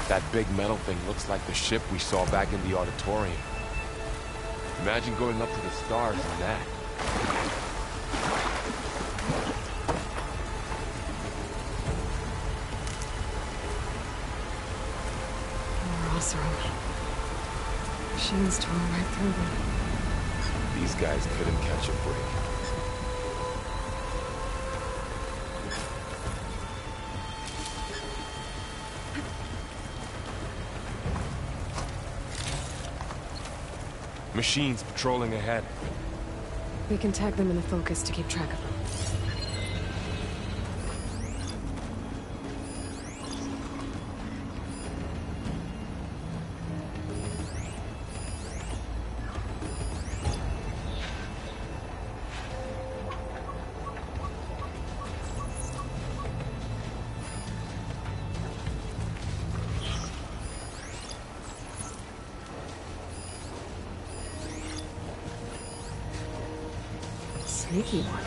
That big metal thing looks like the ship we saw back in the auditorium. Imagine going up to the stars in that. More SURE. Machines tore right through them. These guys couldn't catch a break. Machines patrolling ahead. We can tag them in the focus to keep track of them. sneaky one.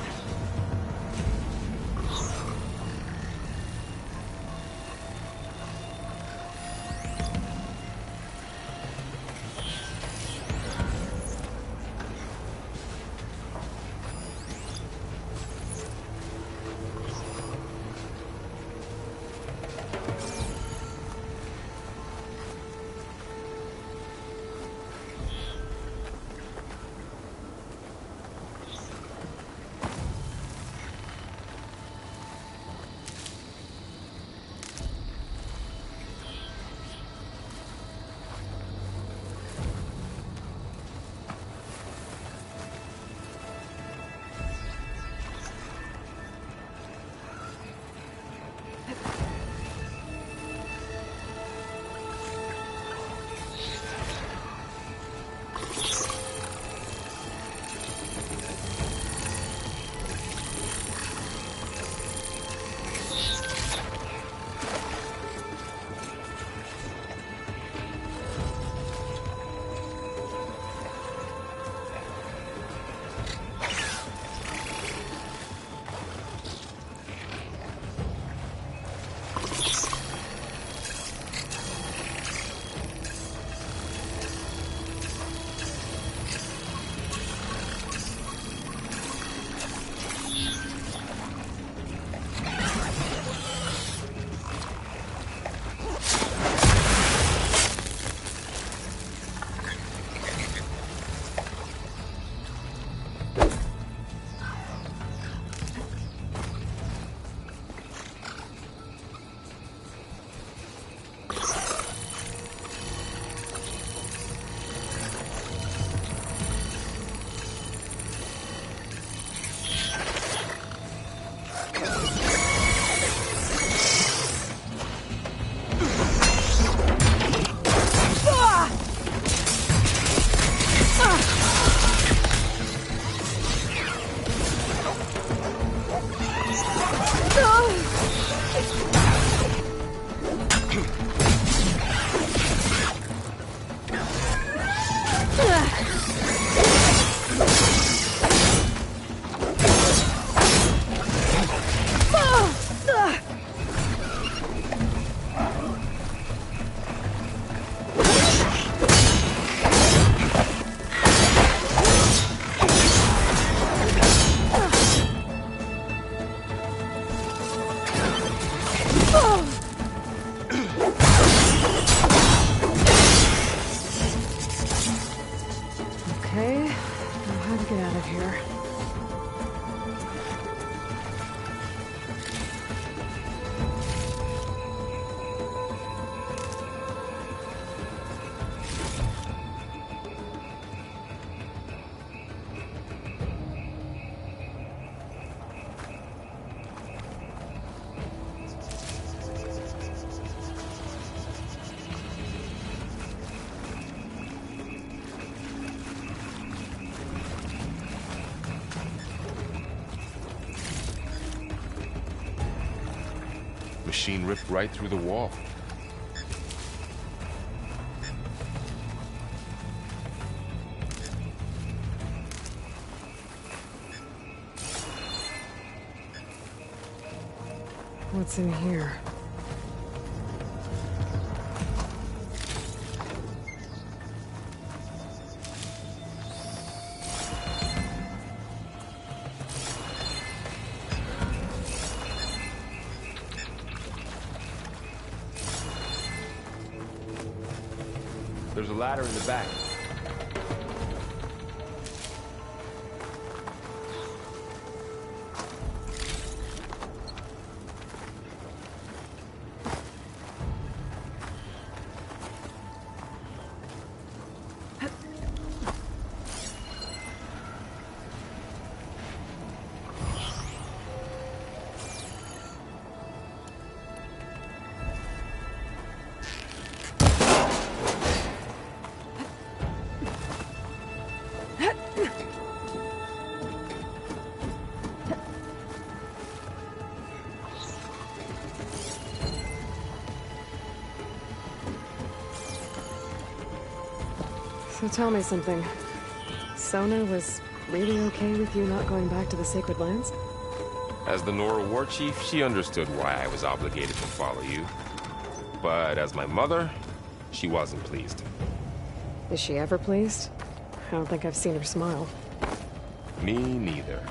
Machine ripped right through the wall. What's in here? There's a ladder in the back. So tell me something. Sona was really okay with you not going back to the Sacred Lands? As the Nora war chief, she understood why I was obligated to follow you. But as my mother, she wasn't pleased. Is she ever pleased? I don't think I've seen her smile. Me neither.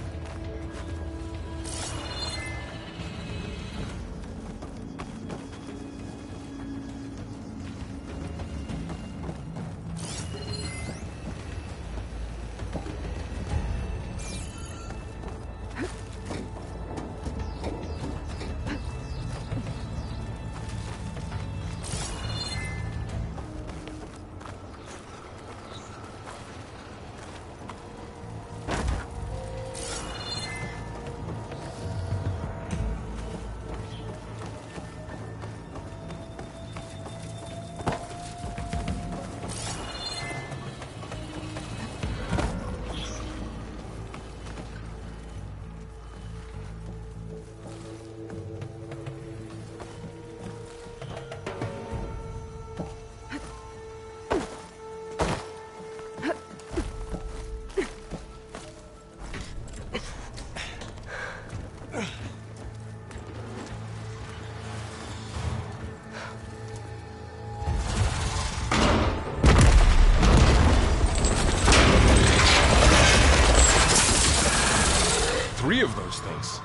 Three of those things.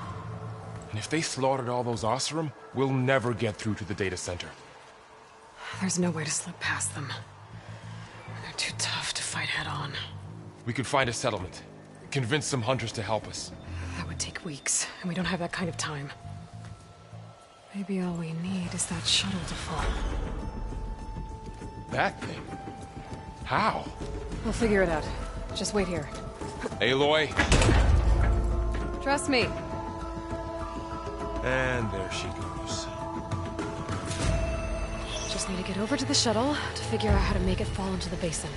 And if they slaughtered all those Oseram, we'll never get through to the data center. There's no way to slip past them. They're too tough to fight head-on. We could find a settlement. Convince some hunters to help us. That would take weeks, and we don't have that kind of time. Maybe all we need is that shuttle to fall. That thing? How? We'll figure it out. Just wait here. Aloy. Trust me. And there she goes. Just need to get over to the shuttle to figure out how to make it fall into the basin.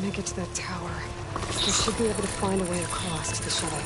Make it to that tower. We should be able to find a way across to the shuttle.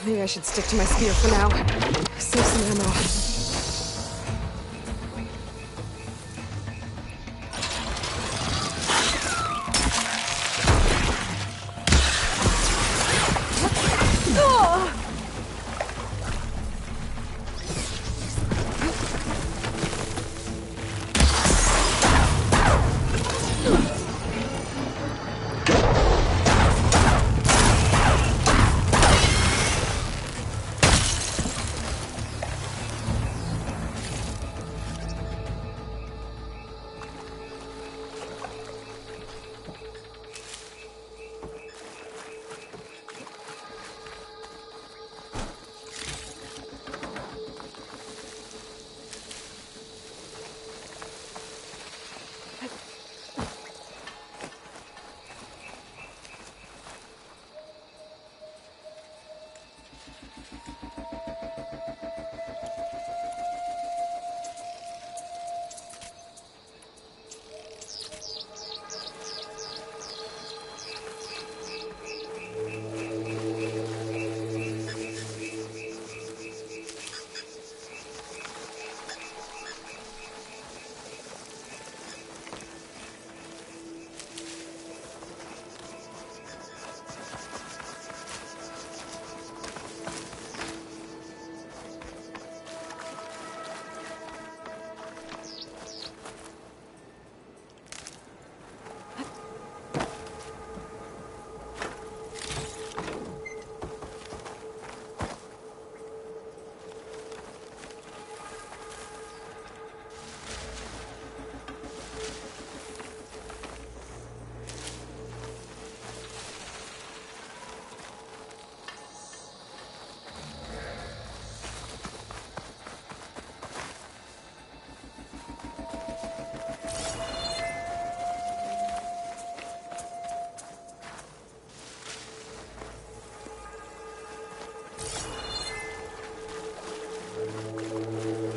Maybe I should stick to my spear for now. Save some ammo.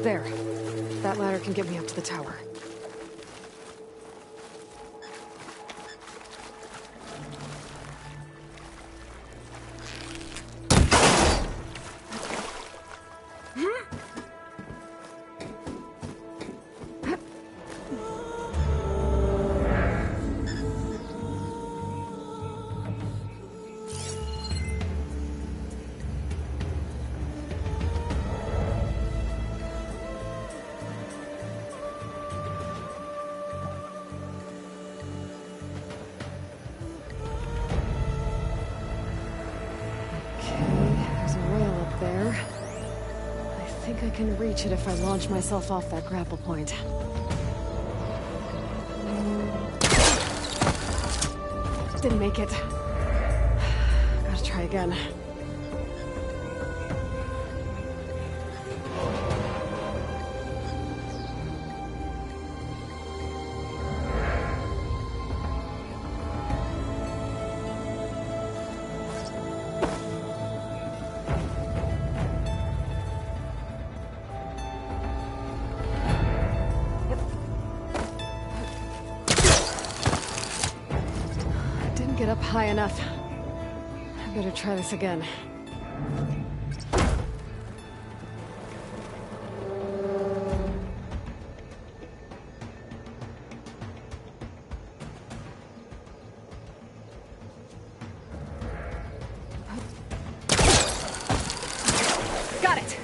There. That ladder can get me up to the tower. I can reach it if I launch myself off that grapple point. Didn't make it. Gotta try again. Get up high enough. I better try this again. Got it!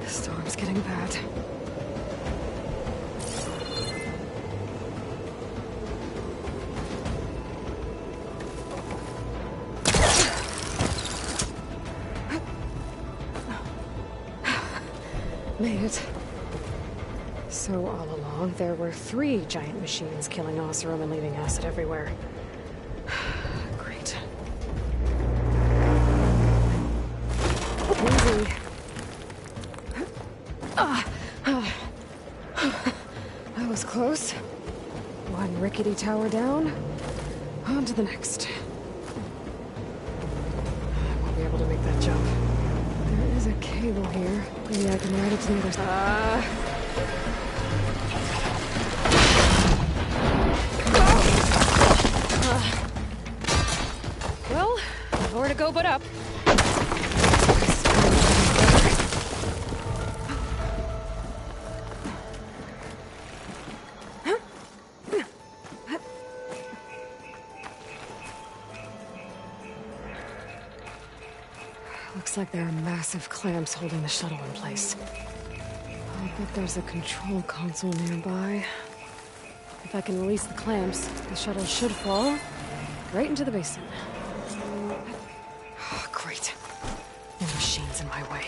Storm's getting bad. Made it. So all along, there were 3 giant machines killing Oseram and leaving acid everywhere. Great. Easy. That was close. One rickety tower down. On to the next. I won't be able to make that jump. There is a cable here. Maybe I can ride it to the other side. Well, nowhere to go but up. Looks like there are massive clamps holding the shuttle in place. I'll bet there's a control console nearby. If I can release the clamps, the shuttle should fall right into the basin. Oh, great. No machines in my way.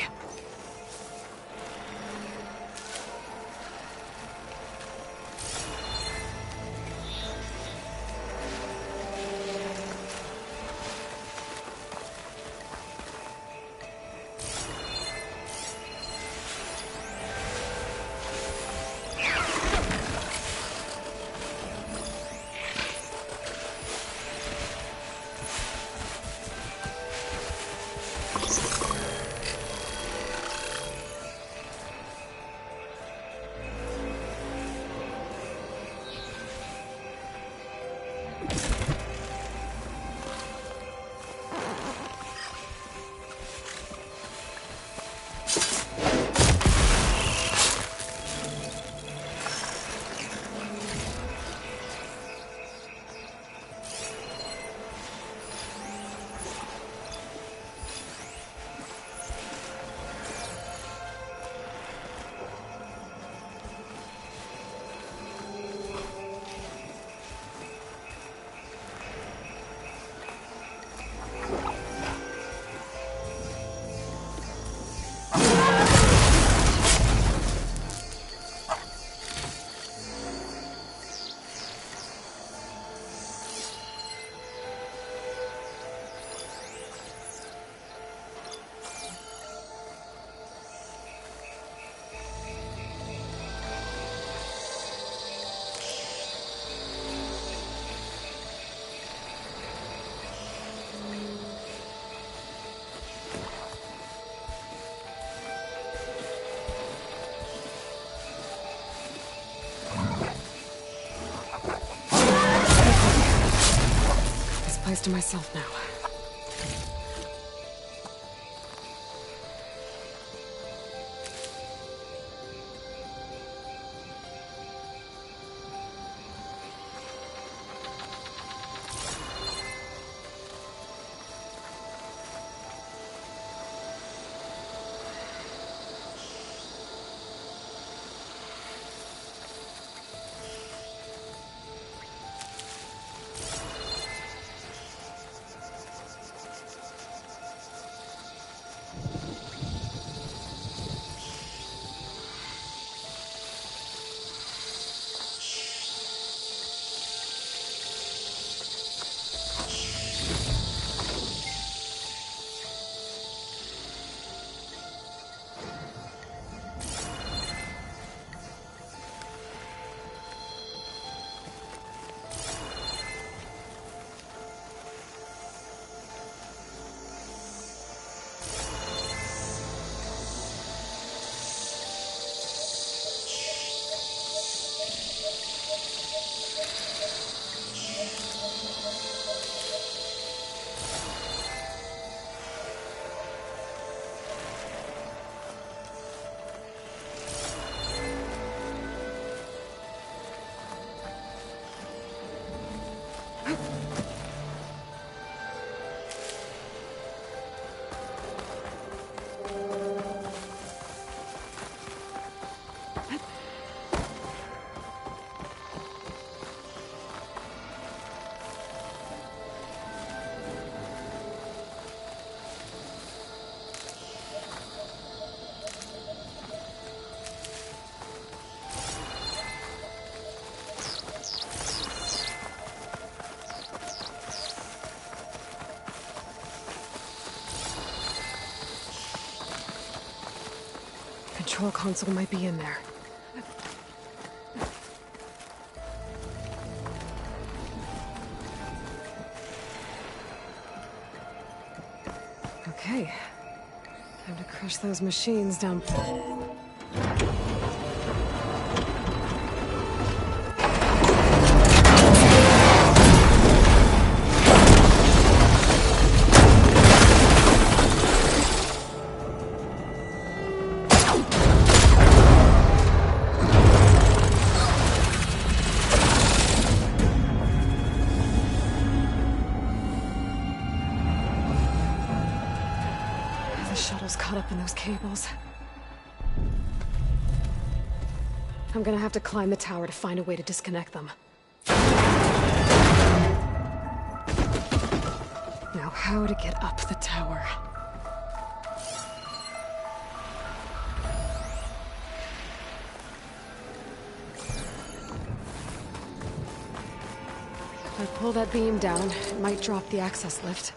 To myself now. control console might be in there. Okay. Time to crush those machines down. Caught up in those cables. I'm gonna have to climb the tower to find a way to disconnect them. Now, how to get up the tower? If I pull that beam down, it might drop the access lift.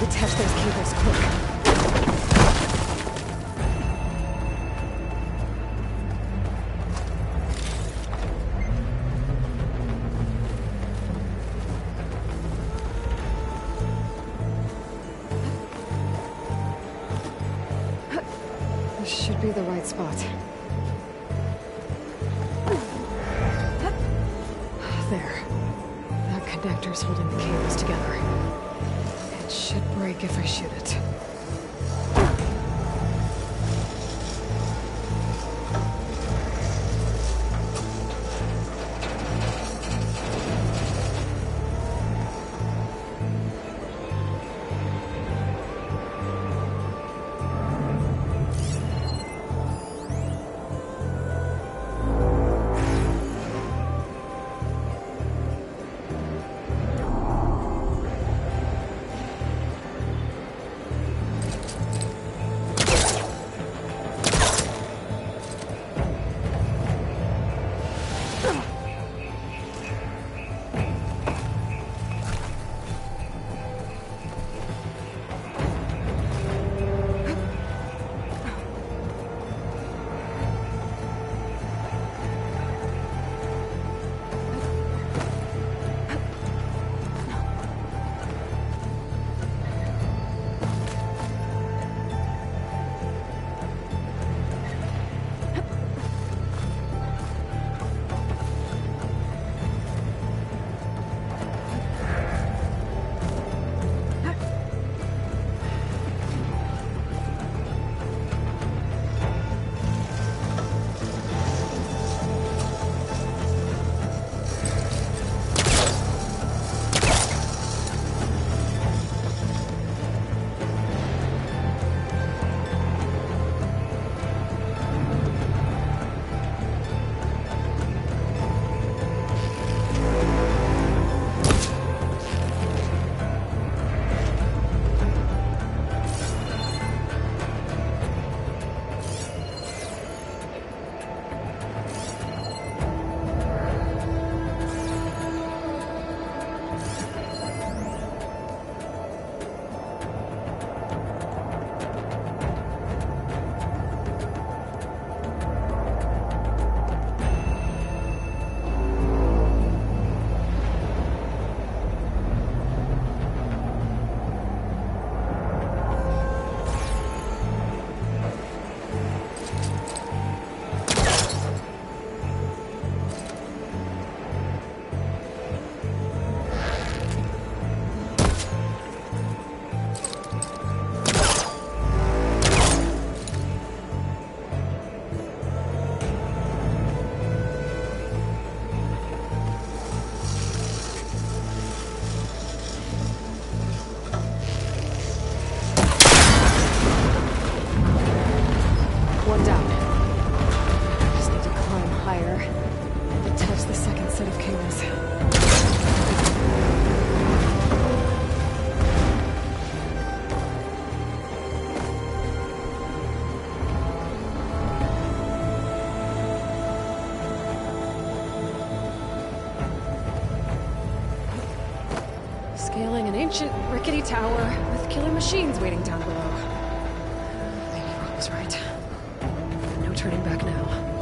Detach those cables quick. This should be the right spot. There. That connector's holding the cables together. It should break if I shoot it. ancient, rickety tower with killer machines waiting down below. Maybe Rob was right. No turning back now.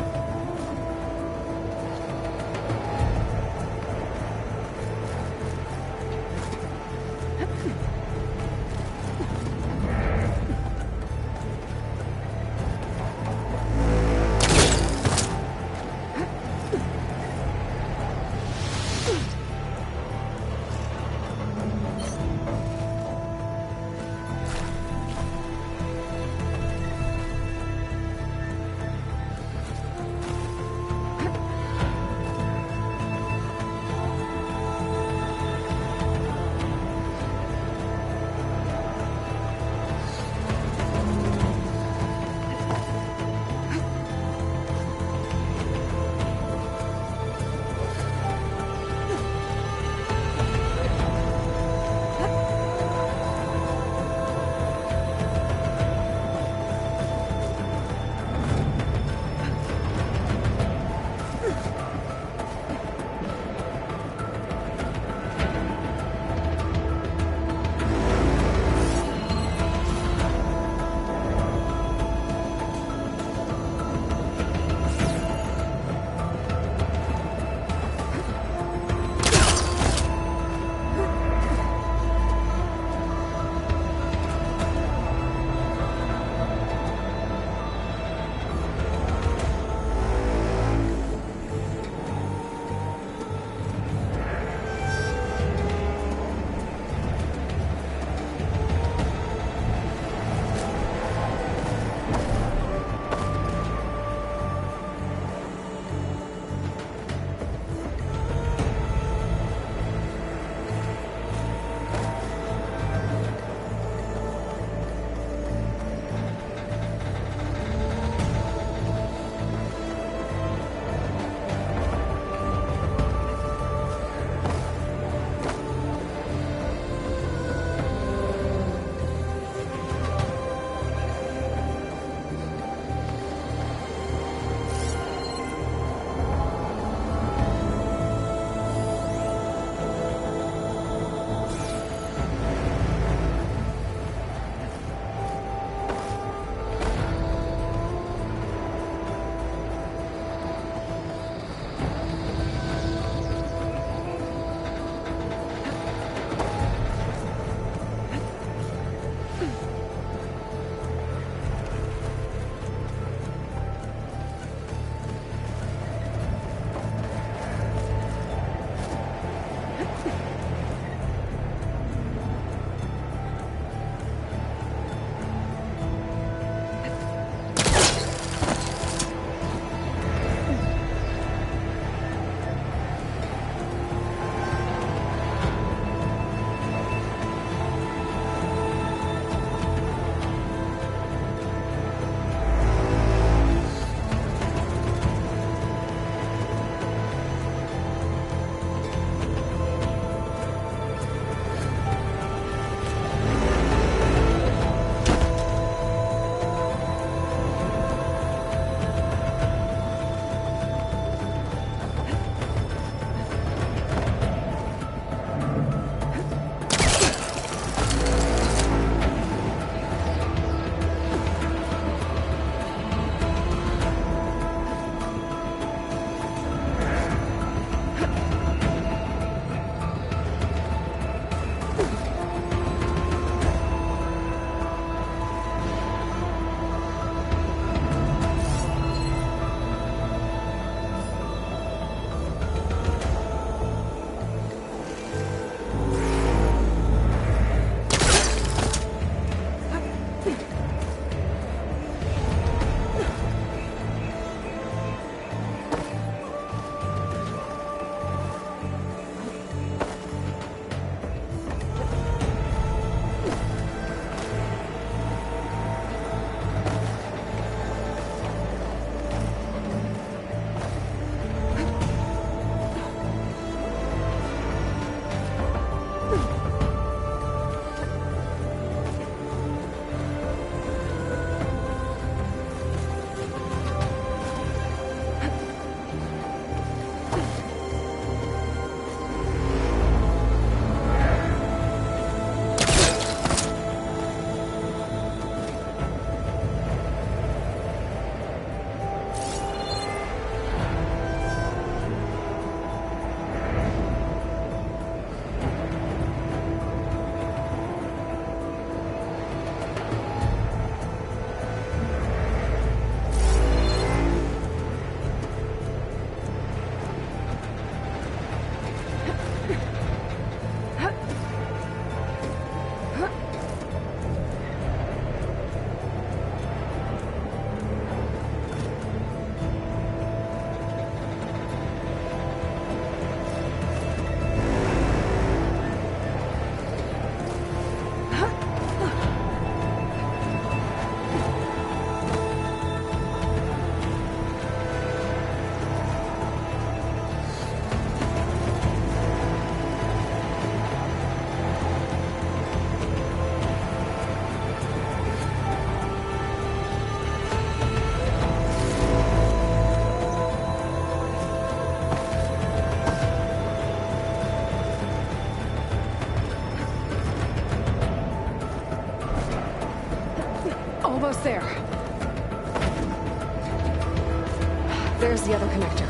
There's the other connector.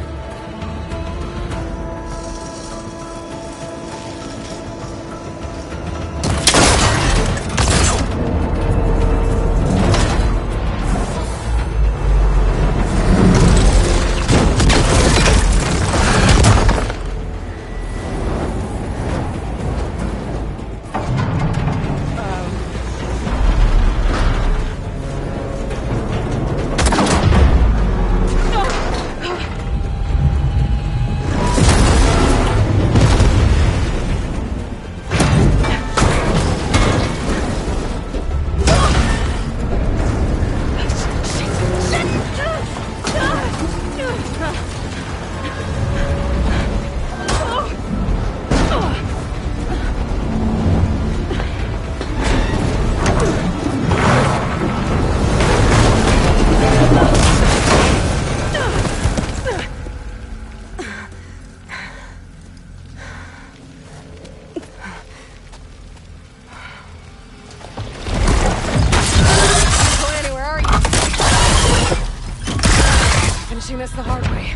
This the hard way.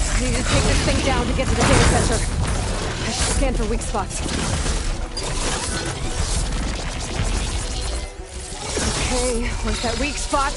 I need to take this thing down to get to the data center. I should scan for weak spots. Okay, where's that weak spot?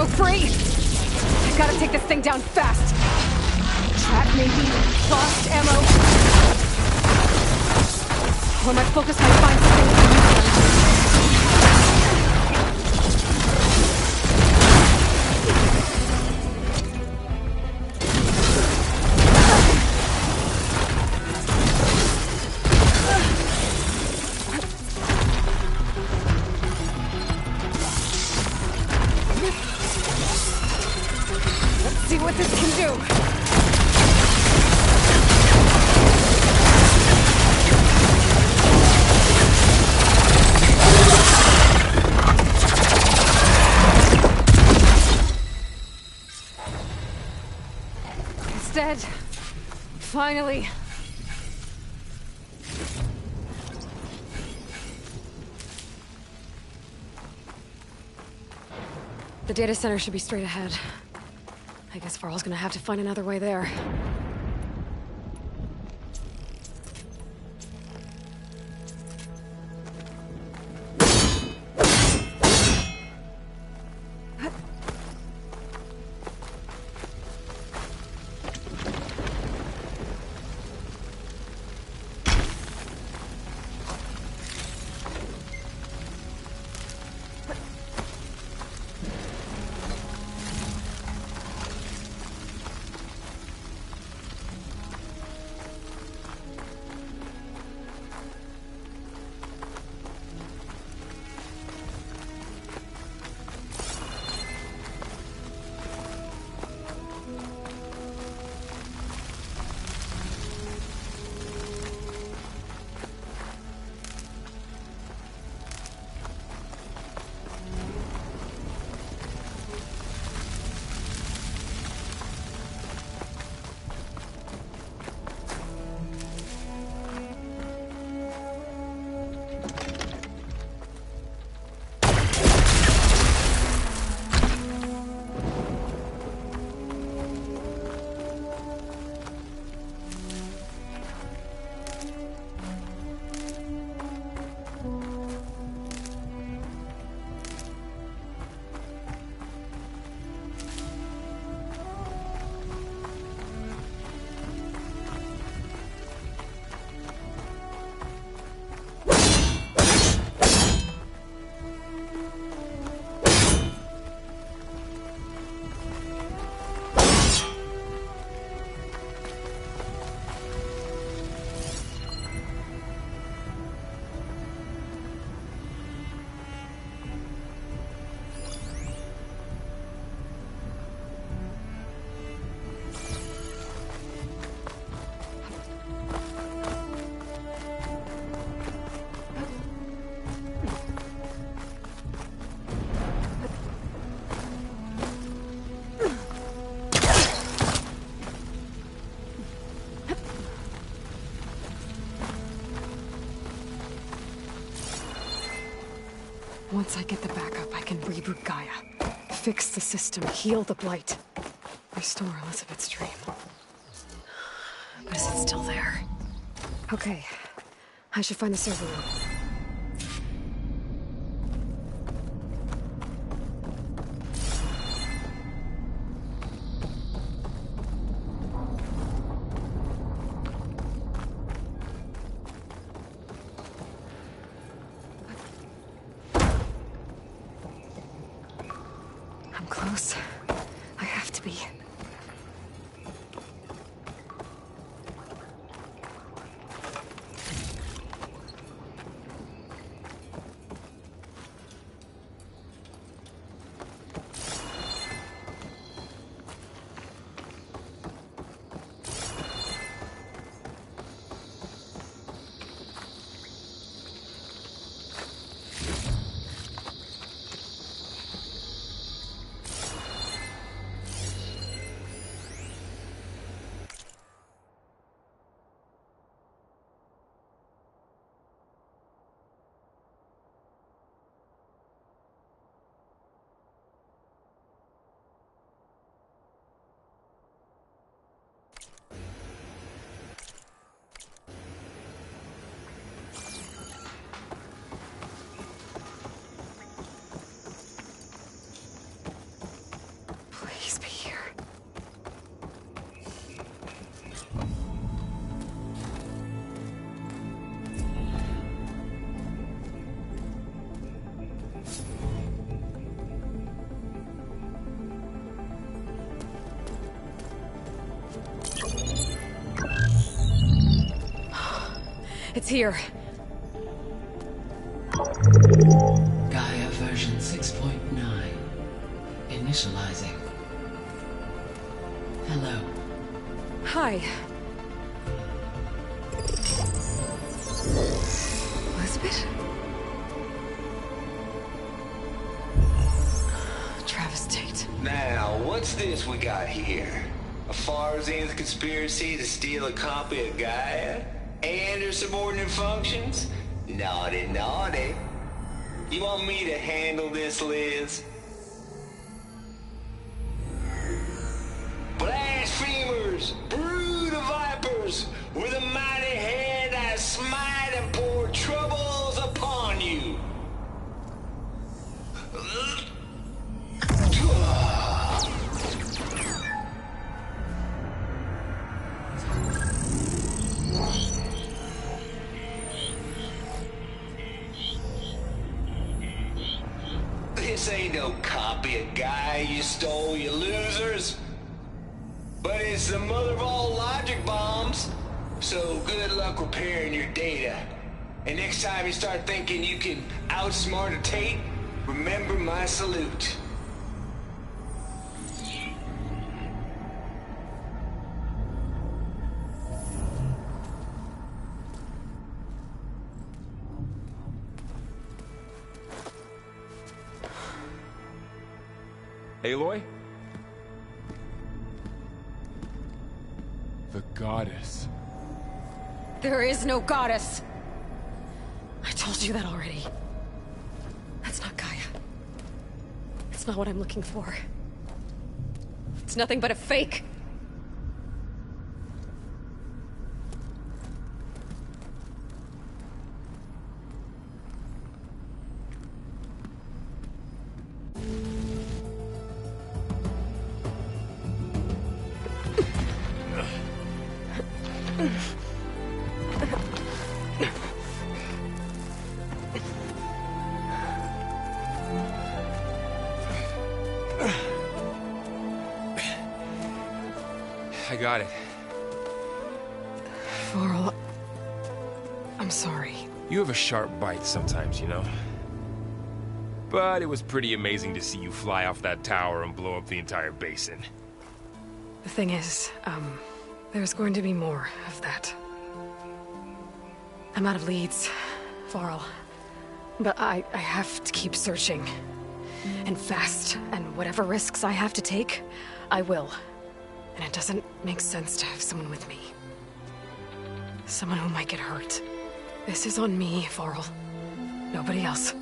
ammo free! I gotta take this thing down fast! Track maybe? Lost ammo? Or my focus might find something. Let's see what this can do. Dead. Finally. The data center should be straight ahead. I guess Varl's gonna have to find another way there. Once I get the backup, I can reboot Gaia. Fix the system, heal the Blight. Restore Elizabeth's dream. But is it still there? Okay. I should find the server room. I'm close. I have to be. It's here. Gaia version 6.9. Initializing. Hello. Hi. Elizabeth? Travestate. Now, what's this we got here? A Farzian's conspiracy to steal a copy of Gaia? And her subordinate functions? Naughty, naughty. You want me to handle this, Liz? Blasphemers! Brood of vipers! With a mighty hand I smite and pour troubles upon you! This ain't no copy of Gaia you stole, you losers. But it's the mother of all logic bombs. So good luck repairing your data. And next time you start thinking you can outsmart a tape, remember my salute. Aloy? The goddess. There is no goddess. I told you that already. That's not Gaia. It's not what I'm looking for. It's nothing but a fake. I got it. Varl, I'm sorry. You have a sharp bite sometimes, you know? But it was pretty amazing to see you fly off that tower and blow up the entire basin. The thing is, there's going to be more of that. I'm out of leads, Varl. But I have to keep searching. And fast, and whatever risks I have to take, I will. And it doesn't make sense to have someone with me. Someone who might get hurt. This is on me, Varl. Nobody else.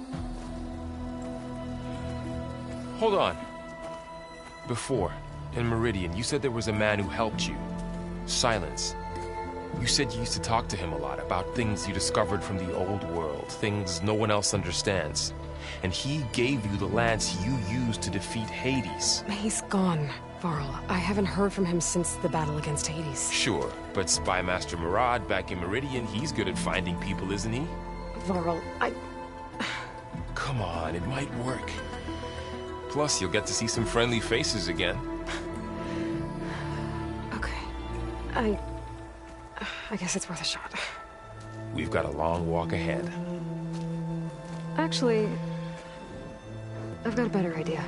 Hold on. Before, in Meridian, you said there was a man who helped you. Silence. You said you used to talk to him a lot about things you discovered from the old world, things no one else understands. And he gave you the lance you used to defeat Hades. He's gone, Varl. I haven't heard from him since the battle against Hades. Sure, but Spy Master Murad back in Meridian, he's good at finding people, isn't he? Varl, Come on, it might work. Plus, you'll get to see some friendly faces again. Okay. I guess it's worth a shot. We've got a long walk ahead. Actually, I've got a better idea.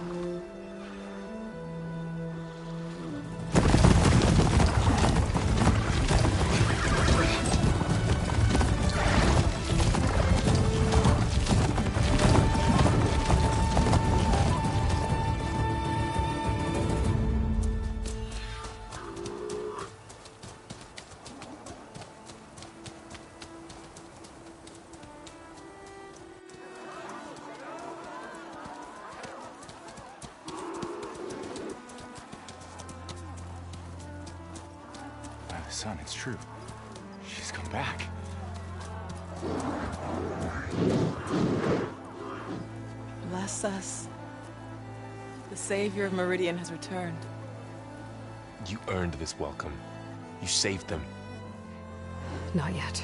Son, it's true. She's come back. Bless us. The savior of Meridian has returned. You earned this welcome. You saved them. Not yet.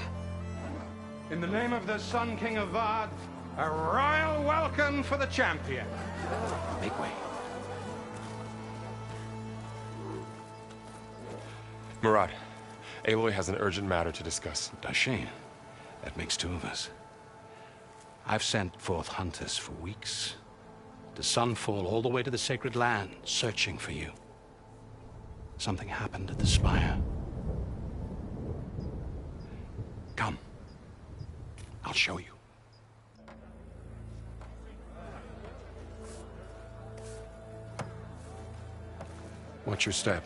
In the name of the Sun King of Vard, a royal welcome for the champion. Make way. Murad, Aloy has an urgent matter to discuss. Dashane, That makes two of us. I've sent forth hunters for weeks, to sunfall all the way to the sacred land, searching for you. Something happened at the spire. Come. I'll show you. Watch your step.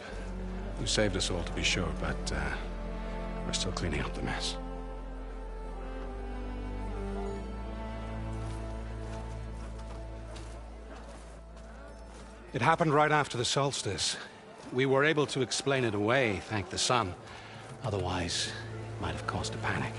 You saved us all, to be sure, but we're still cleaning up the mess. It happened right after the solstice. We were able to explain it away, thank the sun. Otherwise, it might have caused a panic.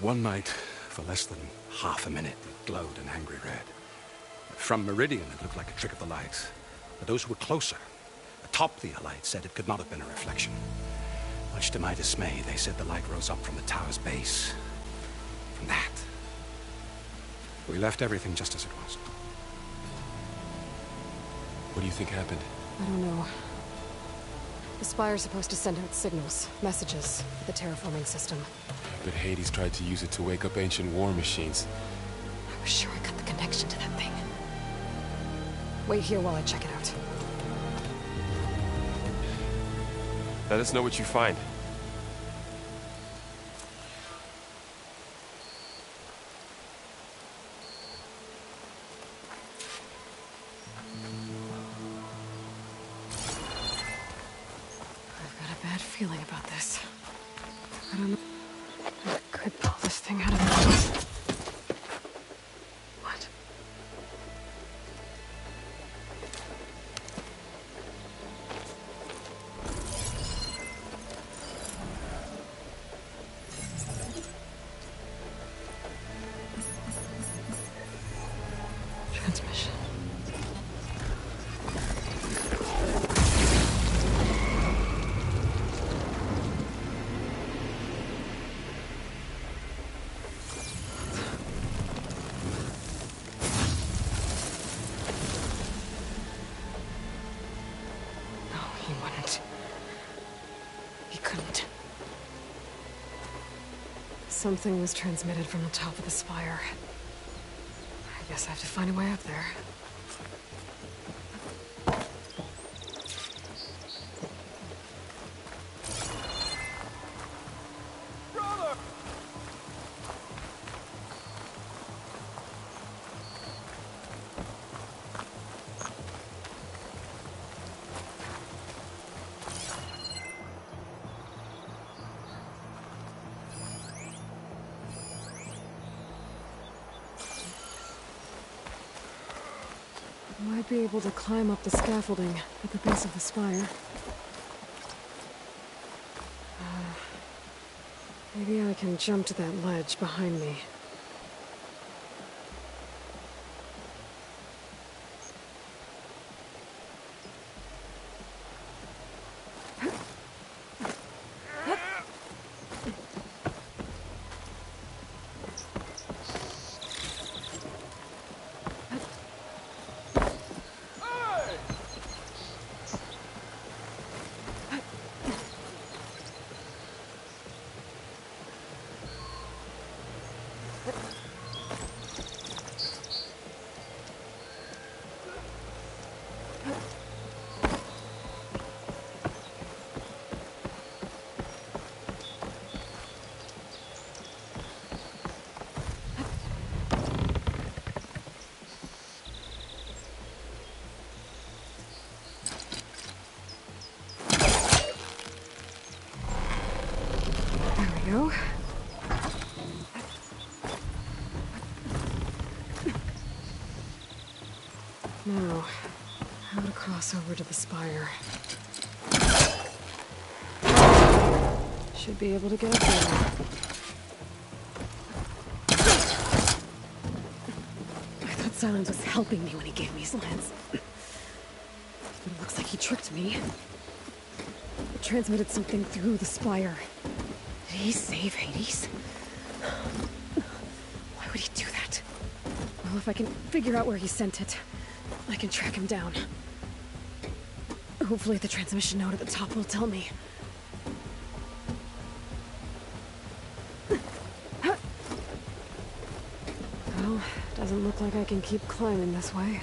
One night, for less than half a minute, it glowed an angry red. From Meridian, it looked like a trick of the light. But those who were closer, atop the light, said it could not have been a reflection. Much to my dismay, they said the light rose up from the tower's base. From that. We left everything just as it was. What do you think happened? I don't know. The Spire's supposed to send out signals, messages, for the terraforming system. But Hades tried to use it to wake up ancient war machines. I was sure I got the connection to that thing. Wait here while I check it out. Let us know what you find. I've got a bad feeling about this. I don't know. I could pull this thing out of the... What? Transmission. He couldn't. Something was transmitted from the top of the spire. I guess I have to find a way up there. Might be able to climb up the scaffolding at the base of the spire. Maybe I can jump to that ledge behind me. Go. Now, how to cross over to the spire. Should be able to get up there. I thought Silence was helping me when he gave me his lens. But it looks like he tricked me. It transmitted something through the spire. he save Hades? Why would he do that? Well, if I can figure out where he sent it, I can track him down. Hopefully the transmission note at the top will tell me. Well, doesn't look like I can keep climbing this way.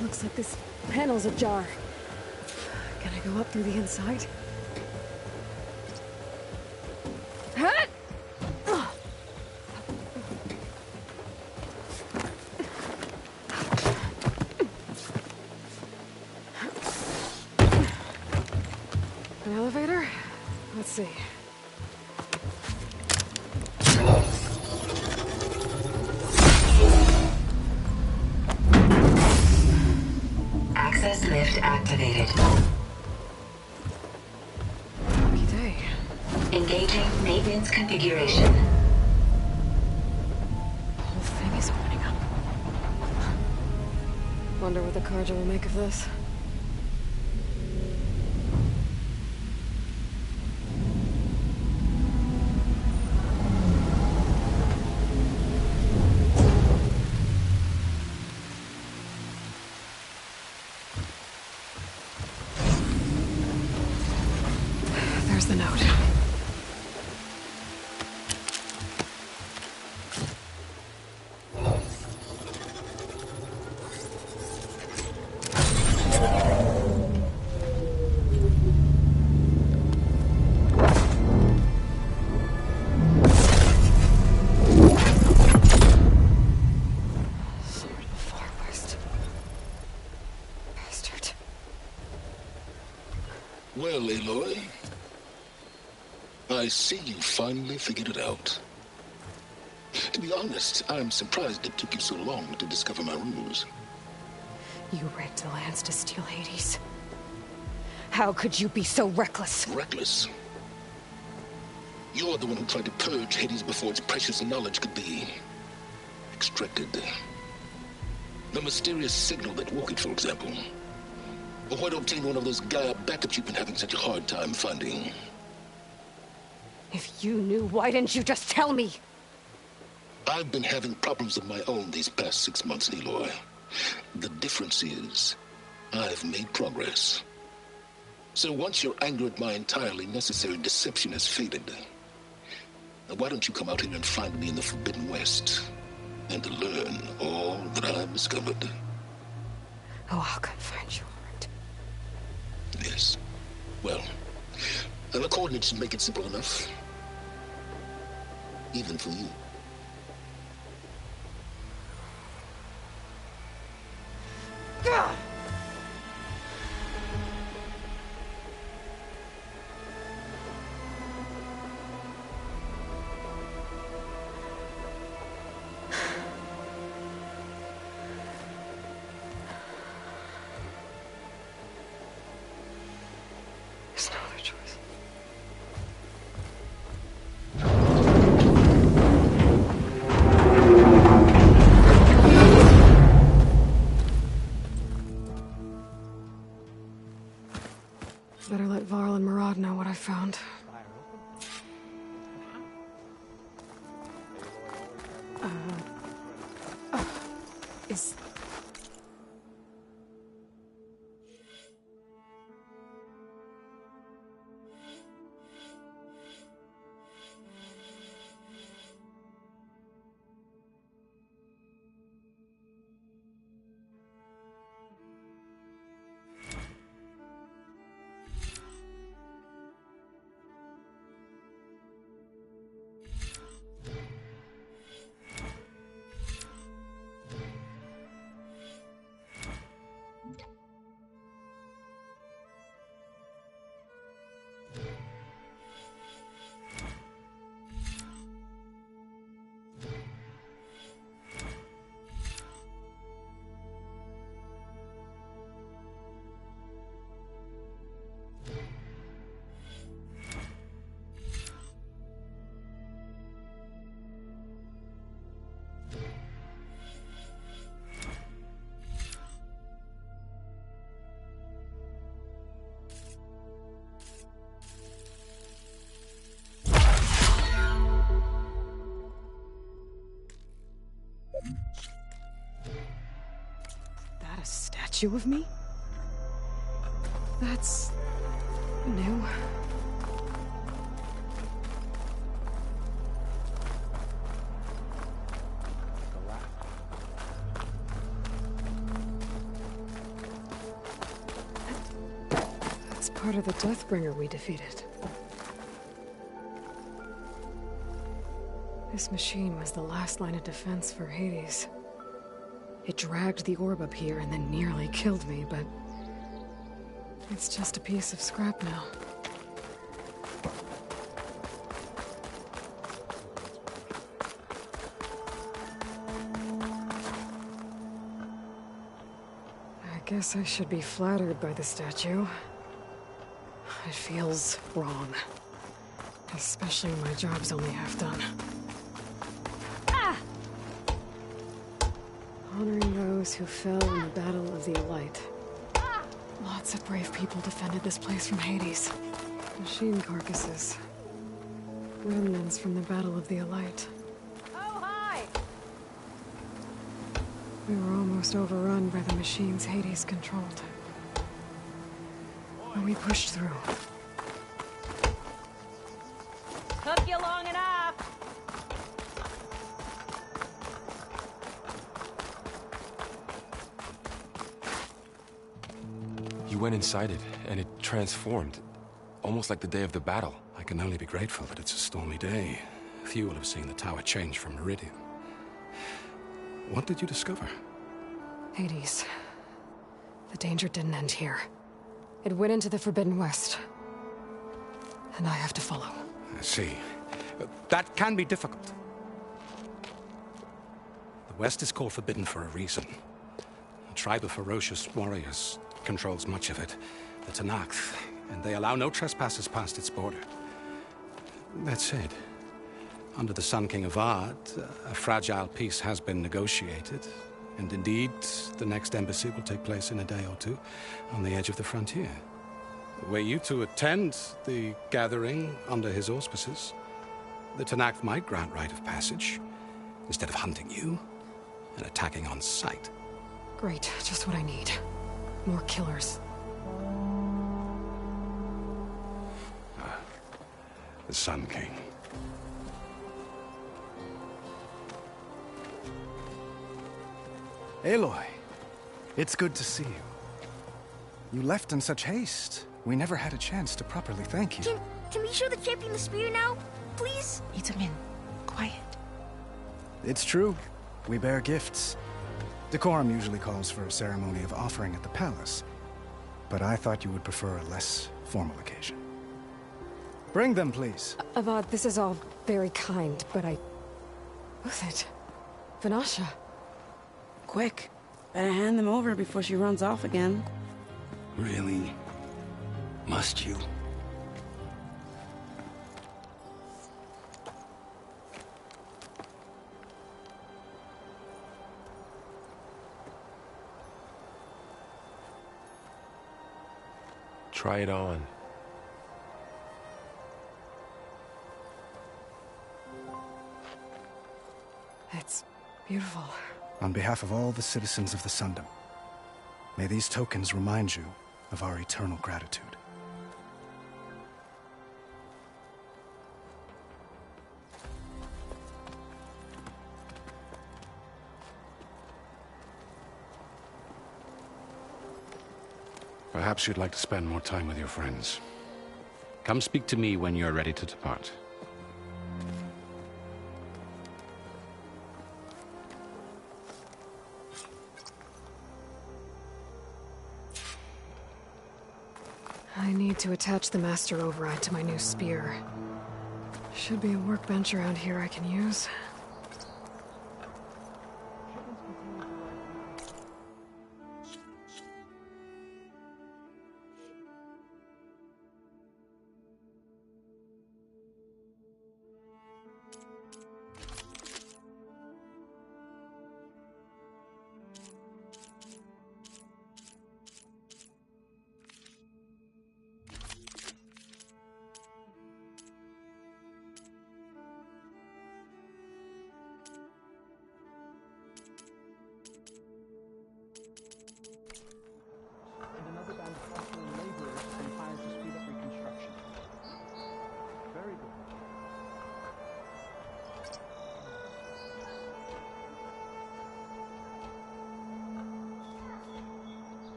Looks like this panel's ajar. Can I go up through the inside? An elevator? Let's see. Access lift activated. Lucky day. Engaging maintenance configuration. The whole thing is opening up. Wonder what the Carja will make of this. There's the note. Sword of the Far West. Bastard. Well, Aloy, I see you finally figured it out. To be honest, I'm surprised it took you so long to discover my ruse. You rigged the lands to steal Hades. How could you be so reckless? Reckless? You're the one who tried to purge Hades before its precious knowledge could be extracted. The mysterious signal that woke it, for example. Or why to obtain one of those Gaia backups you've been having such a hard time finding. If you knew, why didn't you just tell me? I've been having problems of my own these past 6 months, Aloy. The difference is, I've made progress. So once your anger at my entirely necessary deception has faded, why don't you come out here and find me in the Forbidden West, and learn all that I've discovered? Oh, I'll come find you, alright? Yes. Well, and the coordinates make it simple enough. Even for you. Gah! There's no other choice. Better let Varl and Murad know what I found. Is... statue of me? That's new. That's part of the Deathbringer we defeated. This machine was the last line of defense for Hades. It dragged the orb up here and then nearly killed me, but it's just a piece of scrap now. I guess I should be flattered by the statue. It feels wrong. Especially when my job's only half done. Honoring those who fell in the Battle of the Elite. Lots of brave people defended this place from Hades. Machine carcasses. Remnants from the Battle of the Elite. Oh, hi! We were almost overrun by the machines Hades controlled. But we pushed through. Took you long enough! You went inside it, and it transformed. Almost like the day of the battle. I can only be grateful that it's a stormy day. Few will have seen the tower change from Meridian. What did you discover? Hades. The danger didn't end here. It went into the Forbidden West. And I have to follow. I see. That can be difficult. The West is called Forbidden for a reason. A tribe of ferocious warriors controls much of it, the Tanakh, and they allow no trespassers past its border. That said, under the Sun King Avad, a fragile peace has been negotiated, and indeed, the next embassy will take place in a day or two on the edge of the frontier. Were you to attend the gathering under his auspices, the Tanakh might grant right of passage, instead of hunting you and attacking on sight. Great, just what I need. More killers. The Sun King. Aloy, it's good to see you. You left in such haste. We never had a chance to properly thank you. Can we show the champion the spear now? Please? Itamin, quiet. It's true. We bear gifts. Decorum usually calls for a ceremony of offering at the palace, but I thought you would prefer a less formal occasion. Bring them, please. Avad, this is all very kind, but Who's it? Vanasha. Quick. Better hand them over before she runs off again. Really? Must you? Try it on. It's beautiful. On behalf of all the citizens of the Sundom, may these tokens remind you of our eternal gratitude. Perhaps you'd like to spend more time with your friends. Come speak to me when you're ready to depart. I need to attach the Master Override to my new spear. Should be a workbench around here I can use.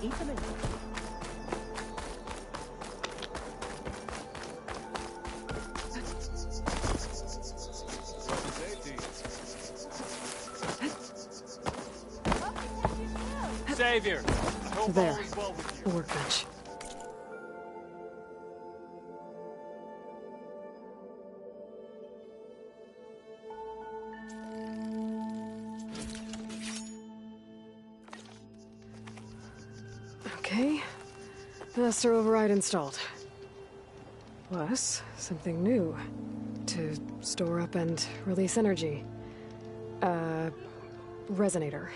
Ethan. Savior. There. A workbench. Okay. Master override installed. Plus, something new. To store up and release energy. Resonator.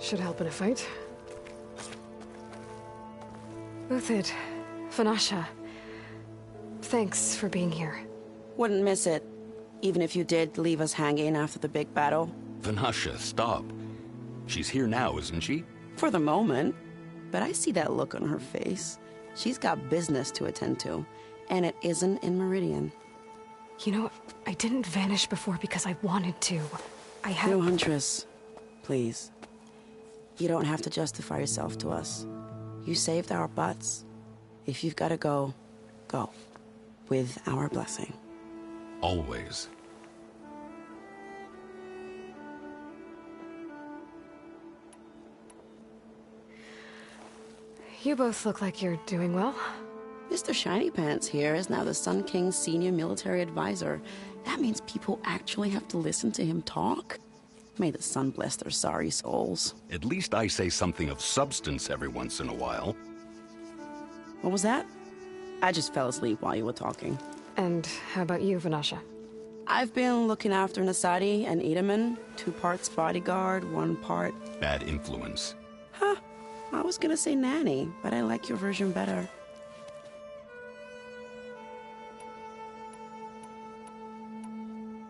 Should help in a fight. Uthid, Vanasha, thanks for being here. Wouldn't miss it, even if you did leave us hanging after the big battle. Vanasha, stop. She's here now, isn't she? For the moment. But I see that look on her face. She's got business to attend to, and it isn't in Meridian. You know, I didn't vanish before because I wanted to. I had... No, Huntress. Please. You don't have to justify yourself to us. You saved our butts. If you've got to go, go. With our blessing. Always. You both look like you're doing well. Mr. Shiny Pants here is now the Sun King's senior military advisor. That means people actually have to listen to him talk? May the sun bless their sorry souls. At least I say something of substance every once in a while. What was that? I just fell asleep while you were talking. And how about you, Vanasha? I've been looking after Nasadi and Edaman. 2 parts bodyguard, 1 part... Bad influence. Huh. I was gonna say nanny, but I like your version better.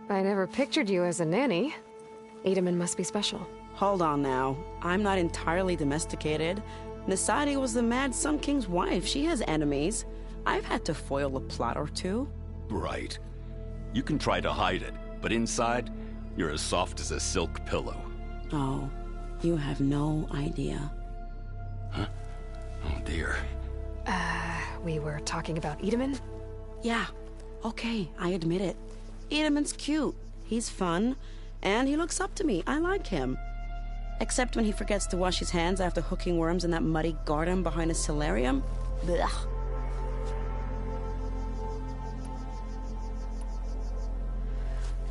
I never pictured you as a nanny. Edaman must be special. Hold on now. I'm not entirely domesticated. Nasadi was the Mad Sun King's wife. She has enemies. I've had to foil a plot or 2. Right. You can try to hide it, but inside, you're as soft as a silk pillow. Oh, you have no idea. Huh? Oh dear. We were talking about Edaman? Yeah. Okay, I admit it. Edaman's cute. He's fun. And he looks up to me. I like him. Except when he forgets to wash his hands after hooking worms in that muddy garden behind a solarium. Blech.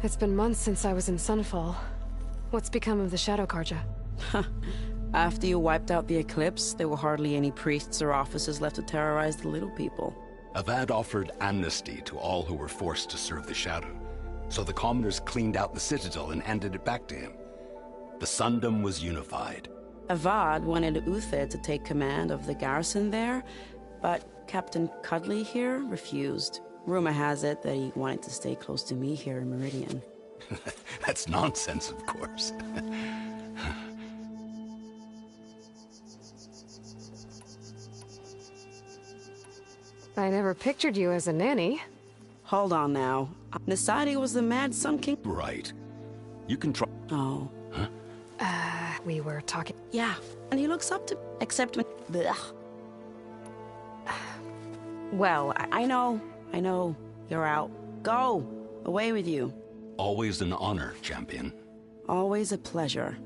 It's been months since I was in Sunfall. What's become of the Shadow Karja? After you wiped out the Eclipse, there were hardly any priests or officers left to terrorize the little people. Avad offered amnesty to all who were forced to serve the Shadow. So the commoners cleaned out the Citadel and handed it back to him. The Sundom was unified. Avad wanted Uthid to take command of the garrison there, but Captain Cuddly here refused. Rumor has it that he wanted to stay close to me here in Meridian. That's nonsense, of course. I never pictured you as a nanny. Hold on now. Nasadi was the Mad Sun King. Right. You can try. Oh. Huh? We were talking. Yeah. And he looks up to. Except when. Blech. Well, I know. I know. You're out. Go. Away with you. Always an honor, champion. Always a pleasure.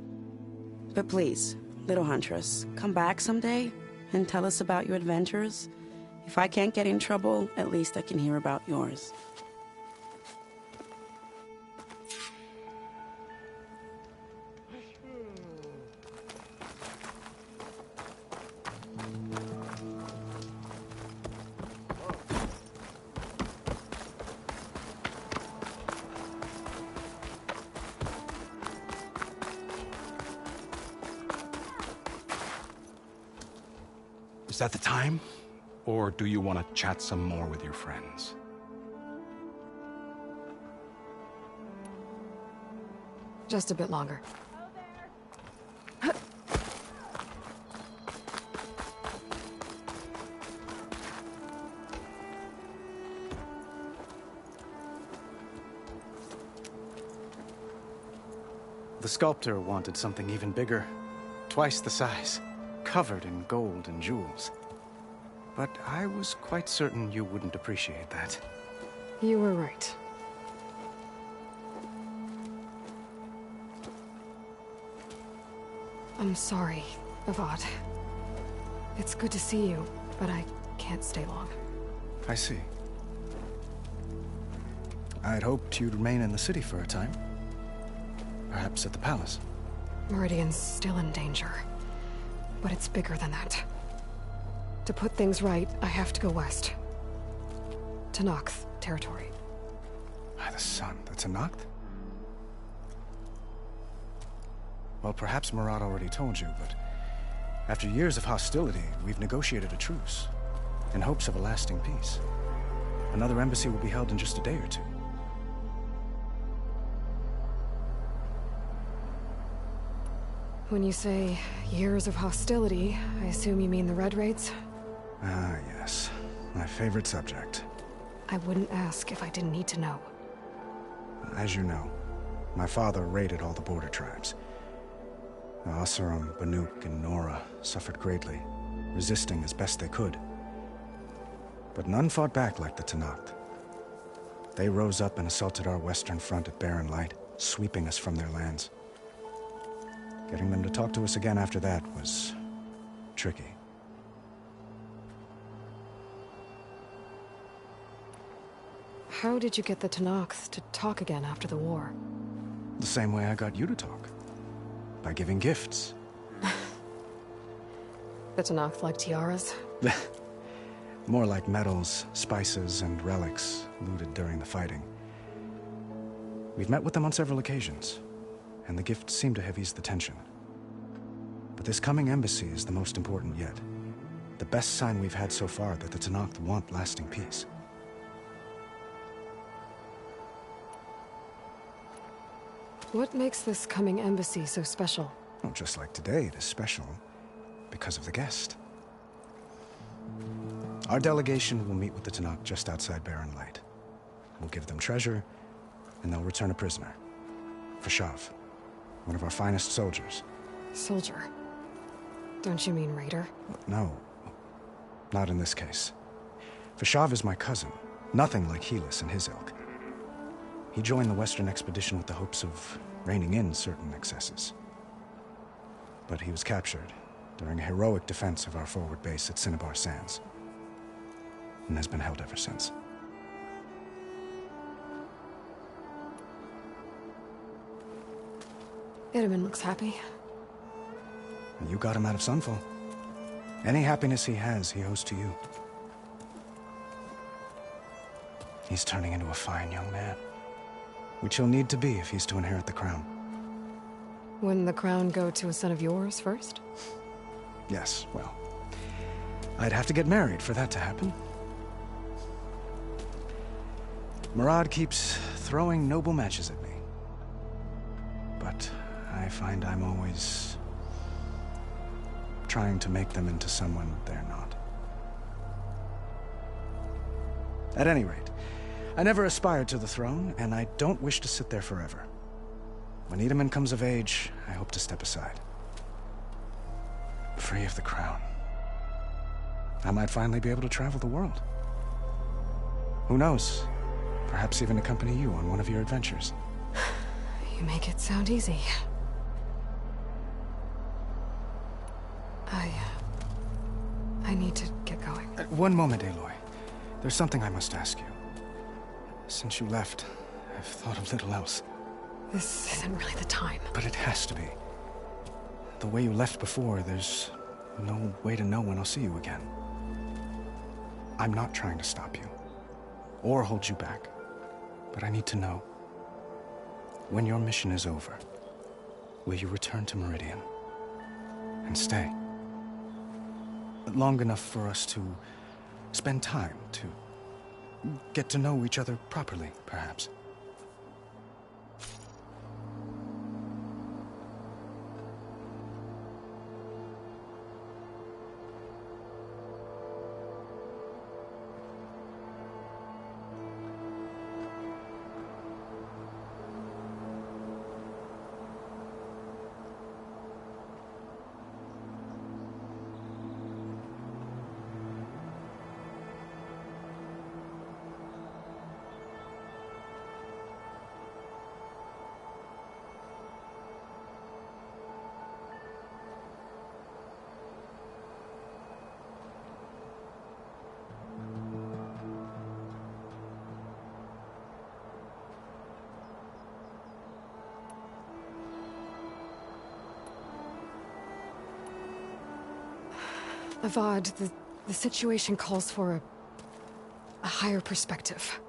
But please, little Huntress, come back someday and tell us about your adventures. If I can't get in trouble, at least I can hear about yours. Is that the time? Or do you want to chat some more with your friends? Just a bit longer. The sculptor wanted something even bigger. Twice the size. covered in gold and jewels. But I was quite certain you wouldn't appreciate that. You were right. I'm sorry, Avad. It's good to see you, but I can't stay long. I see. I'd hoped you'd remain in the city for a time. Perhaps at the palace. Meridian's still in danger. But it's bigger than that. To put things right, I have to go west. To Nox territory. By the sun, that's a Noct? Well, perhaps Murad already told you, but after years of hostility, we've negotiated a truce, in hopes of a lasting peace. Another embassy will be held in just a day or two. When you say years of hostility, I assume you mean the Red Raids? Ah, yes. My favorite subject. I wouldn't ask if I didn't need to know. As you know, my father raided all the border tribes. The Asurum, Banuk, and Nora suffered greatly, resisting as best they could. But none fought back like the Tenakth. They rose up and assaulted our western front at Barren Light, sweeping us from their lands. Getting them to talk to us again after that was tricky. How did you get the Tenakth to talk again after the war? The same way I got you to talk. By giving gifts. The Tenakth like tiaras? More like medals, spices, and relics looted during the fighting. We've met with them on several occasions, and the gifts seem to have eased the tension. But this coming embassy is the most important yet. The best sign we've had so far that the Tenakth want lasting peace. What makes this coming embassy so special? Well, just like today, it is special because of the guest. Our delegation will meet with the Tenakth just outside Barren Light. We'll give them treasure, and they'll return a prisoner. Fashav, one of our finest soldiers. Soldier? Don't you mean raider? No, not in this case. Fashav is my cousin, nothing like Helis and his ilk. He joined the Western expedition with the hopes of reining in certain excesses. But he was captured during a heroic defense of our forward base at Cinnabar Sands, and has been held ever since. Itamen looks happy. You got him out of Sunfall. Any happiness he has, he owes to you. He's turning into a fine young man, which he'll need to be if he's to inherit the crown. Wouldn't the crown go to a son of yours first? Yes, well, I'd have to get married for that to happen. Murad keeps throwing noble matches at me. But I find I'm always trying to make them into someone they're not. At any rate, I never aspired to the throne, and I don't wish to sit there forever. When Itamen comes of age, I hope to step aside. Free of the crown. I might finally be able to travel the world. Who knows? Perhaps even accompany you on one of your adventures. You make it sound easy. I need to get going. One moment, Aloy. There's something I must ask you. Since you left, I've thought of little else. This isn't really the time. But it has to be. The way you left before, there's no way to know when I'll see you again. I'm not trying to stop you, or hold you back. But I need to know, when your mission is over, will you return to Meridian and stay? Long enough for us to spend time, to get to know each other properly, perhaps. Avad, the situation calls for a higher perspective.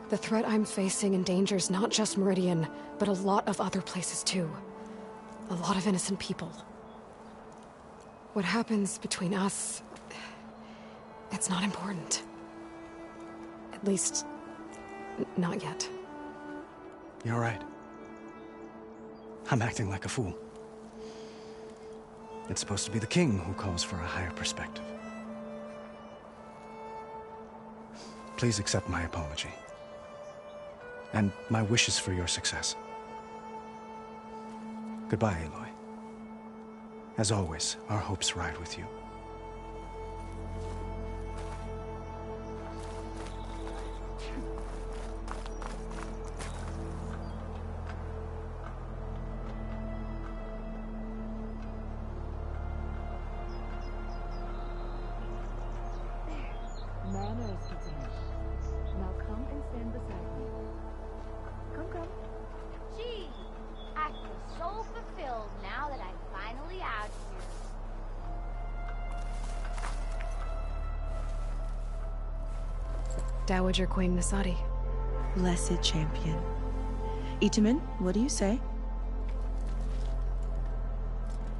The threat I'm facing endangers not just Meridian, but a lot of other places too. A lot of innocent people. What happens between us, it's not important. At least, not yet. You're right. I'm acting like a fool. It's supposed to be the king who calls for a higher perspective. Please accept my apology. And my wishes for your success. Goodbye, Aloy. As always, our hopes ride with you. Manners, Kitty. Now come and stand beside me. Come. Gee, I feel so fulfilled now that I'm finally out here. Dowager Queen Nasadi. Blessed champion. Itamen, what do you say?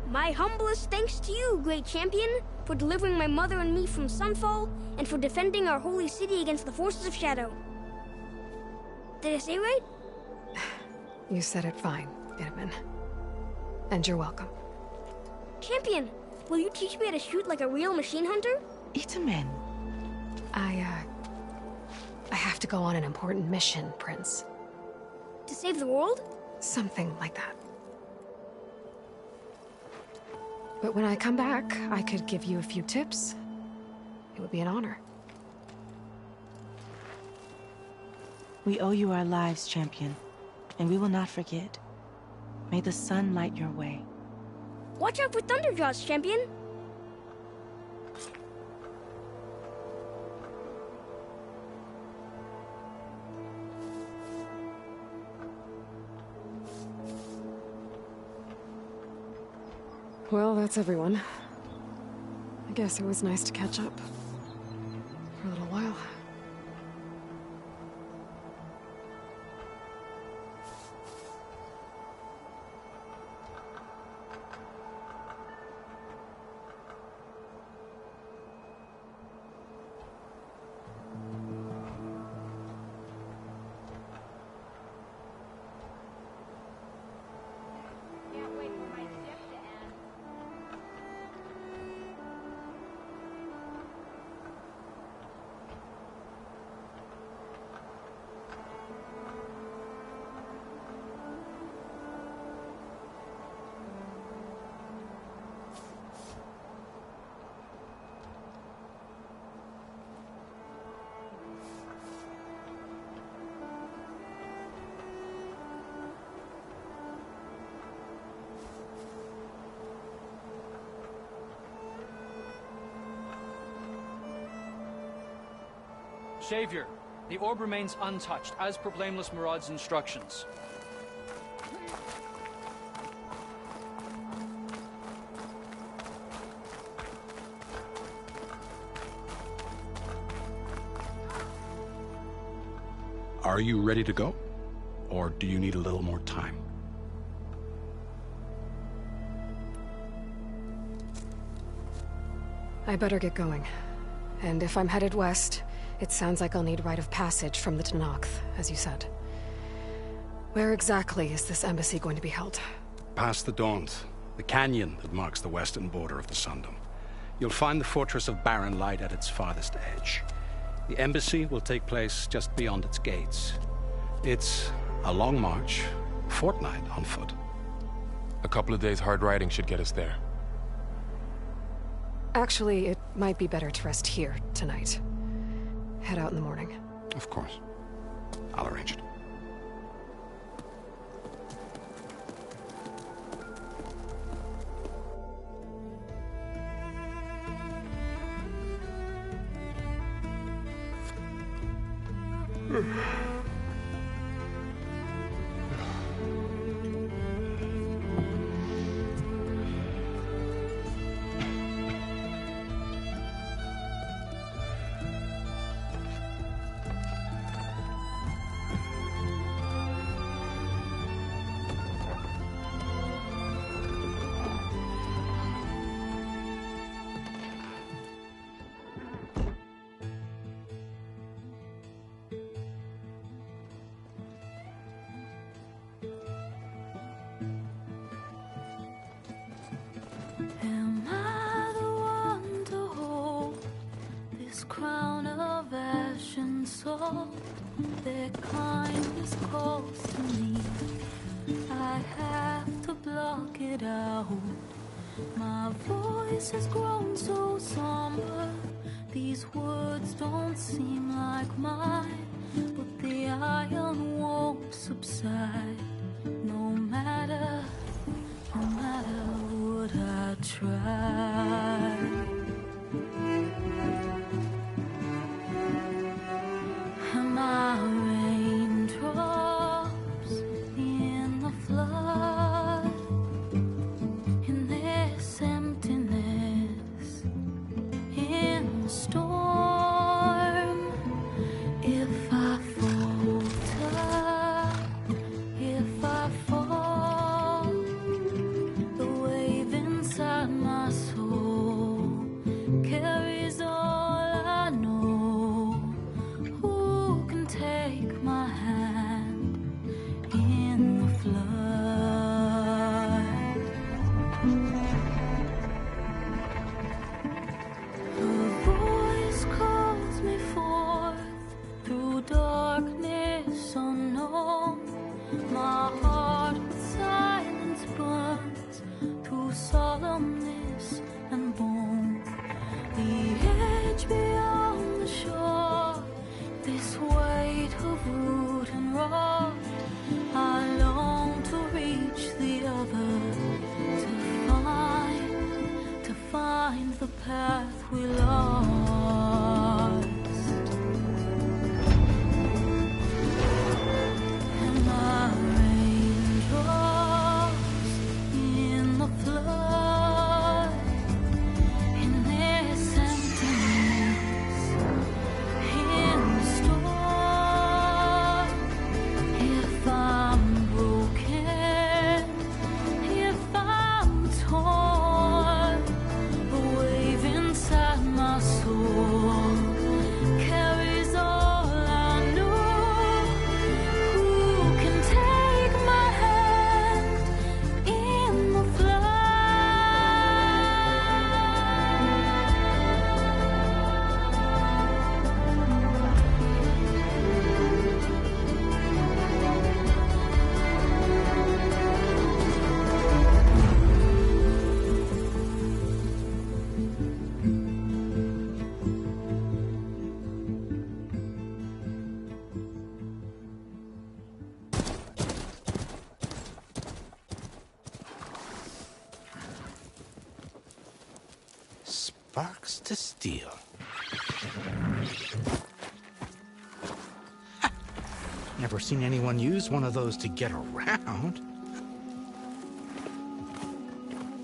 My humblest thanks to you, great champion, for delivering my mother and me from Sunfall, and for defending our holy city against the forces of Shadow. Did I say right? You said it fine, Itamen. And you're welcome. Champion, will you teach me how to shoot like a real machine hunter? Itamen. I have to go on an important mission, Prince. To save the world? Something like that. But when I come back, I could give you a few tips. It would be an honor. We owe you our lives, champion, and we will not forget. May the sun light your way. Watch out for Thunderjaws, champion! Well, that's everyone. I guess it was nice to catch up. For a little while. Savior, the orb remains untouched, as per Blameless Maraud's instructions. Are you ready to go? Or do you need a little more time? I better get going. And if I'm headed west, it sounds like I'll need rite of passage from the Tenakth, as you said. Where exactly is this embassy going to be held? Past the Daunt, the canyon that marks the western border of the Sundom. You'll find the fortress of Barren Light at its farthest edge. The embassy will take place just beyond its gates. It's a long march, a fortnight on foot. A couple of days hard riding should get us there. Actually, it might be better to rest here tonight. Head out in the morning. Of course. I'll arrange it. all. Their kindness calls to me. I have to block it out. My voice has grown so somber. These words don't seem like mine, but the iron won't subside. No matter what I try. Am I raindrops in the flood? In this emptiness, in the storm. If I falter, if I fall, the wave inside my soul carries all I know. Who can take my hand in the flood? A voice calls me forth through darkness unknown. My heart with silence burns through solemnness and bone. The edge beyond the shore, this weight of root and rock. I long to reach the other, to find the path we lost. Am I raindrops in the flood? In this emptiness, in the storm. If I'm broken, if I'm torn, the wave inside my soul carries all I know. Who can take my hand in the Sparks to steel. Never seen anyone use one of those to get around.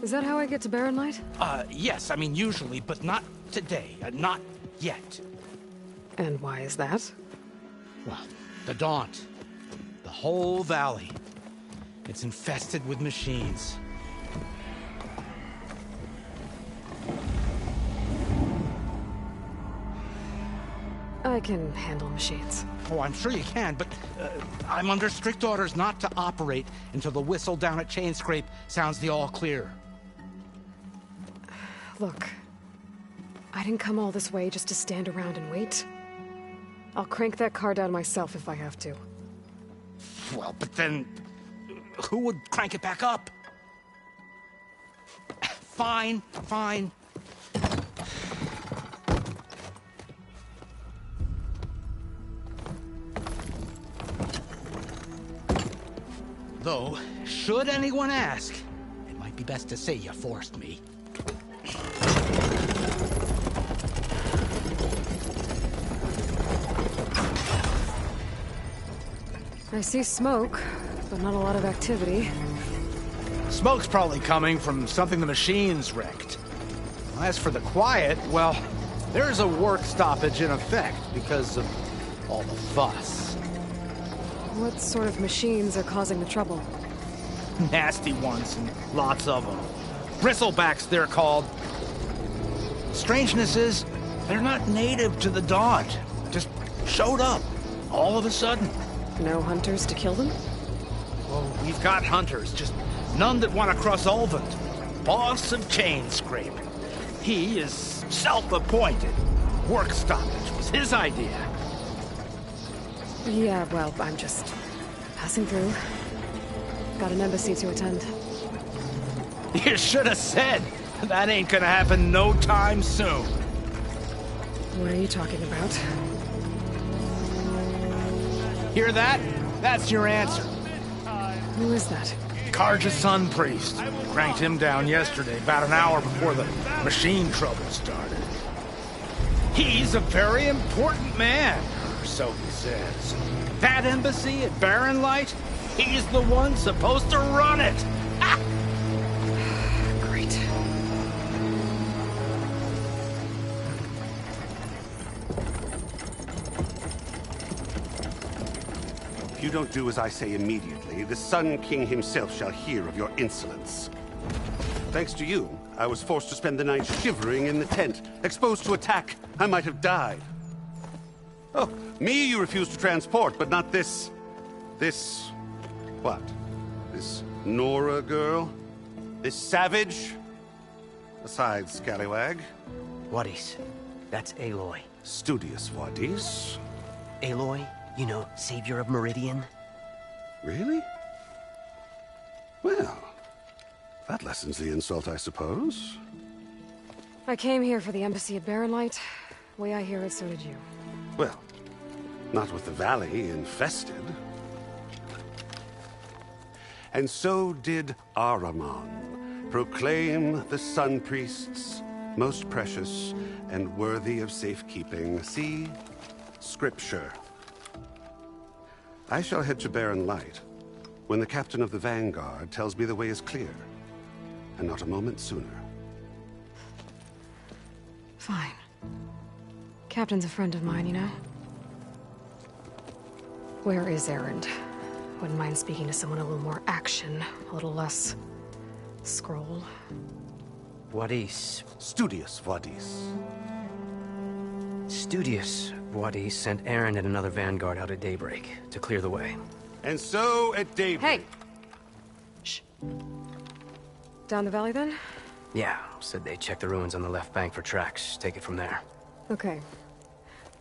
Is that how I get to Barren Light? Yes, I mean usually, but not today. Not yet. And why is that? Well, the Daunt. The whole valley. It's infested with machines. I can handle machines. Oh, I'm sure you can, but I'm under strict orders not to operate until the whistle down at Chainscrape sounds the all clear. Look, I didn't come all this way just to stand around and wait. I'll crank that car down myself if I have to. Well, but then who would crank it back up? Fine, fine. Though, should anyone ask, it might be best to say you forced me. I see smoke, but not a lot of activity. Smoke's probably coming from something the machines wrecked. As for the quiet, well, there's a work stoppage in effect because of all the fuss. What sort of machines are causing the trouble? Nasty ones, and lots of them. Bristlebacks, they're called. Strangeness is, they're not native to the Daunt. Just showed up, all of a sudden. No hunters to kill them? Well, we've got hunters, just none that want to cross Ulvund. Boss of Chainscrape. He is self-appointed. Work stoppage was his idea. Yeah, well, I'm just passing through. Got an embassy to attend. You should have said. That ain't gonna happen no time soon. What are you talking about? Hear that? That's your answer. Who is that? Karja's Sun Priest. Cranked him down yesterday, about an hour before the machine trouble started. He's a very important man, or so he says. That embassy at Barren Light, he's the one supposed to run it. Ha! Great. If you don't do as I say immediately, the Sun King himself shall hear of your insolence. Thanks to you, I was forced to spend the night shivering in the tent. Exposed to attack, I might have died. Oh, me you refuse to transport, but not this... what? This Nora girl? This savage? Besides, scallywag. Wadis. That's Aloy. Studious Wadis. Aloy, you know, savior of Meridian. Really? Well, that lessens the insult, I suppose. I came here for the embassy at Barren Light. Way I hear it, so did you. Well, not with the valley infested. And so did Ahriman, proclaim the Sun Priests most precious and worthy of safekeeping. See? Scripture. I shall head to Barren Light when the captain of the Vanguard tells me the way is clear, and not a moment sooner. Fine. Captain's a friend of mine, you know? Where is Erend? Wouldn't mind speaking to someone a little more action, a little less... scroll. Wadis. Studious Wadis. Studious Wadis sent Erend and another Vanguard out at daybreak to clear the way. And so at daybreak... Hey! Shh. Down the valley, then? Yeah, said they check the ruins on the left bank for tracks. Take it from there. Okay.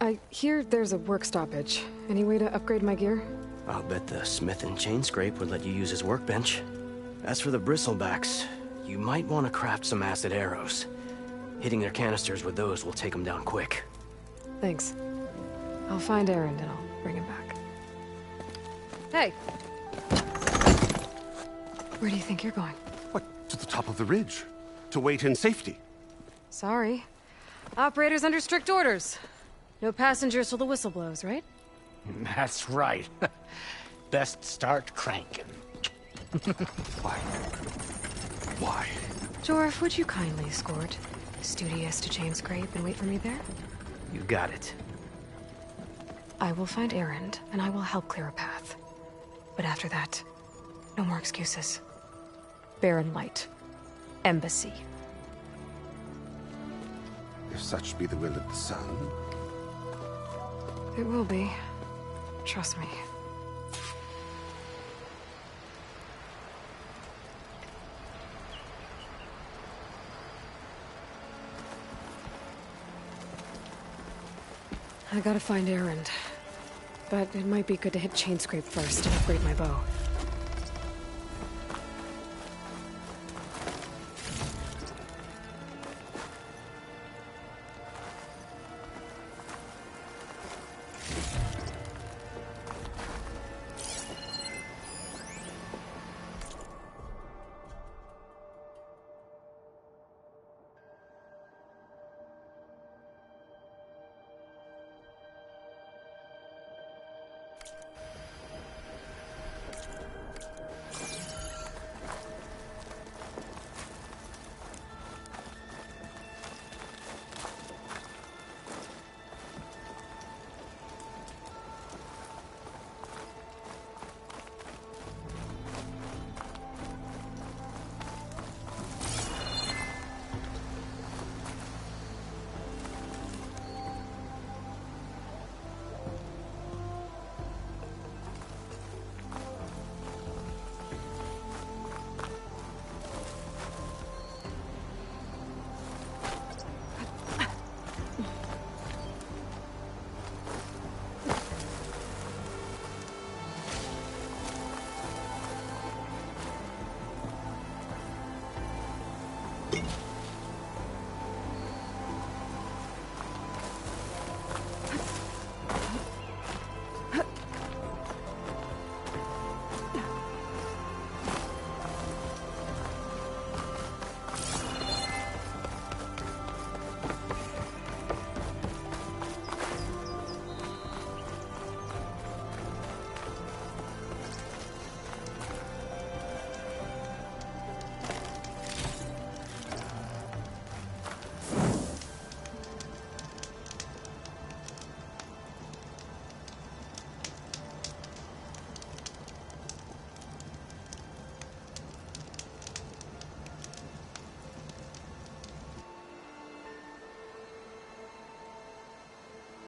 I hear there's a work stoppage. Any way to upgrade my gear? I'll bet the smith and chain scrape would let you use his workbench. As for the bristlebacks, you might want to craft some acid arrows. Hitting their canisters with those will take them down quick. Thanks. I'll find Erend and I'll bring him back. Hey! Where do you think you're going? What? To the top of the ridge. To wait in safety. Sorry. Operator's under strict orders. No passengers till the whistle blows, right? That's right. Best start cranking. Why? Why? Jorf, would you kindly escort Studious to Chain Scrape and wait for me there? You got it. I will find Erend, and I will help clear a path. But after that, no more excuses. Barren Light. Embassy. If such be the will of the sun. It will be. Trust me. I gotta find Erend. But it might be good to hit Chain Scrape first and upgrade my bow.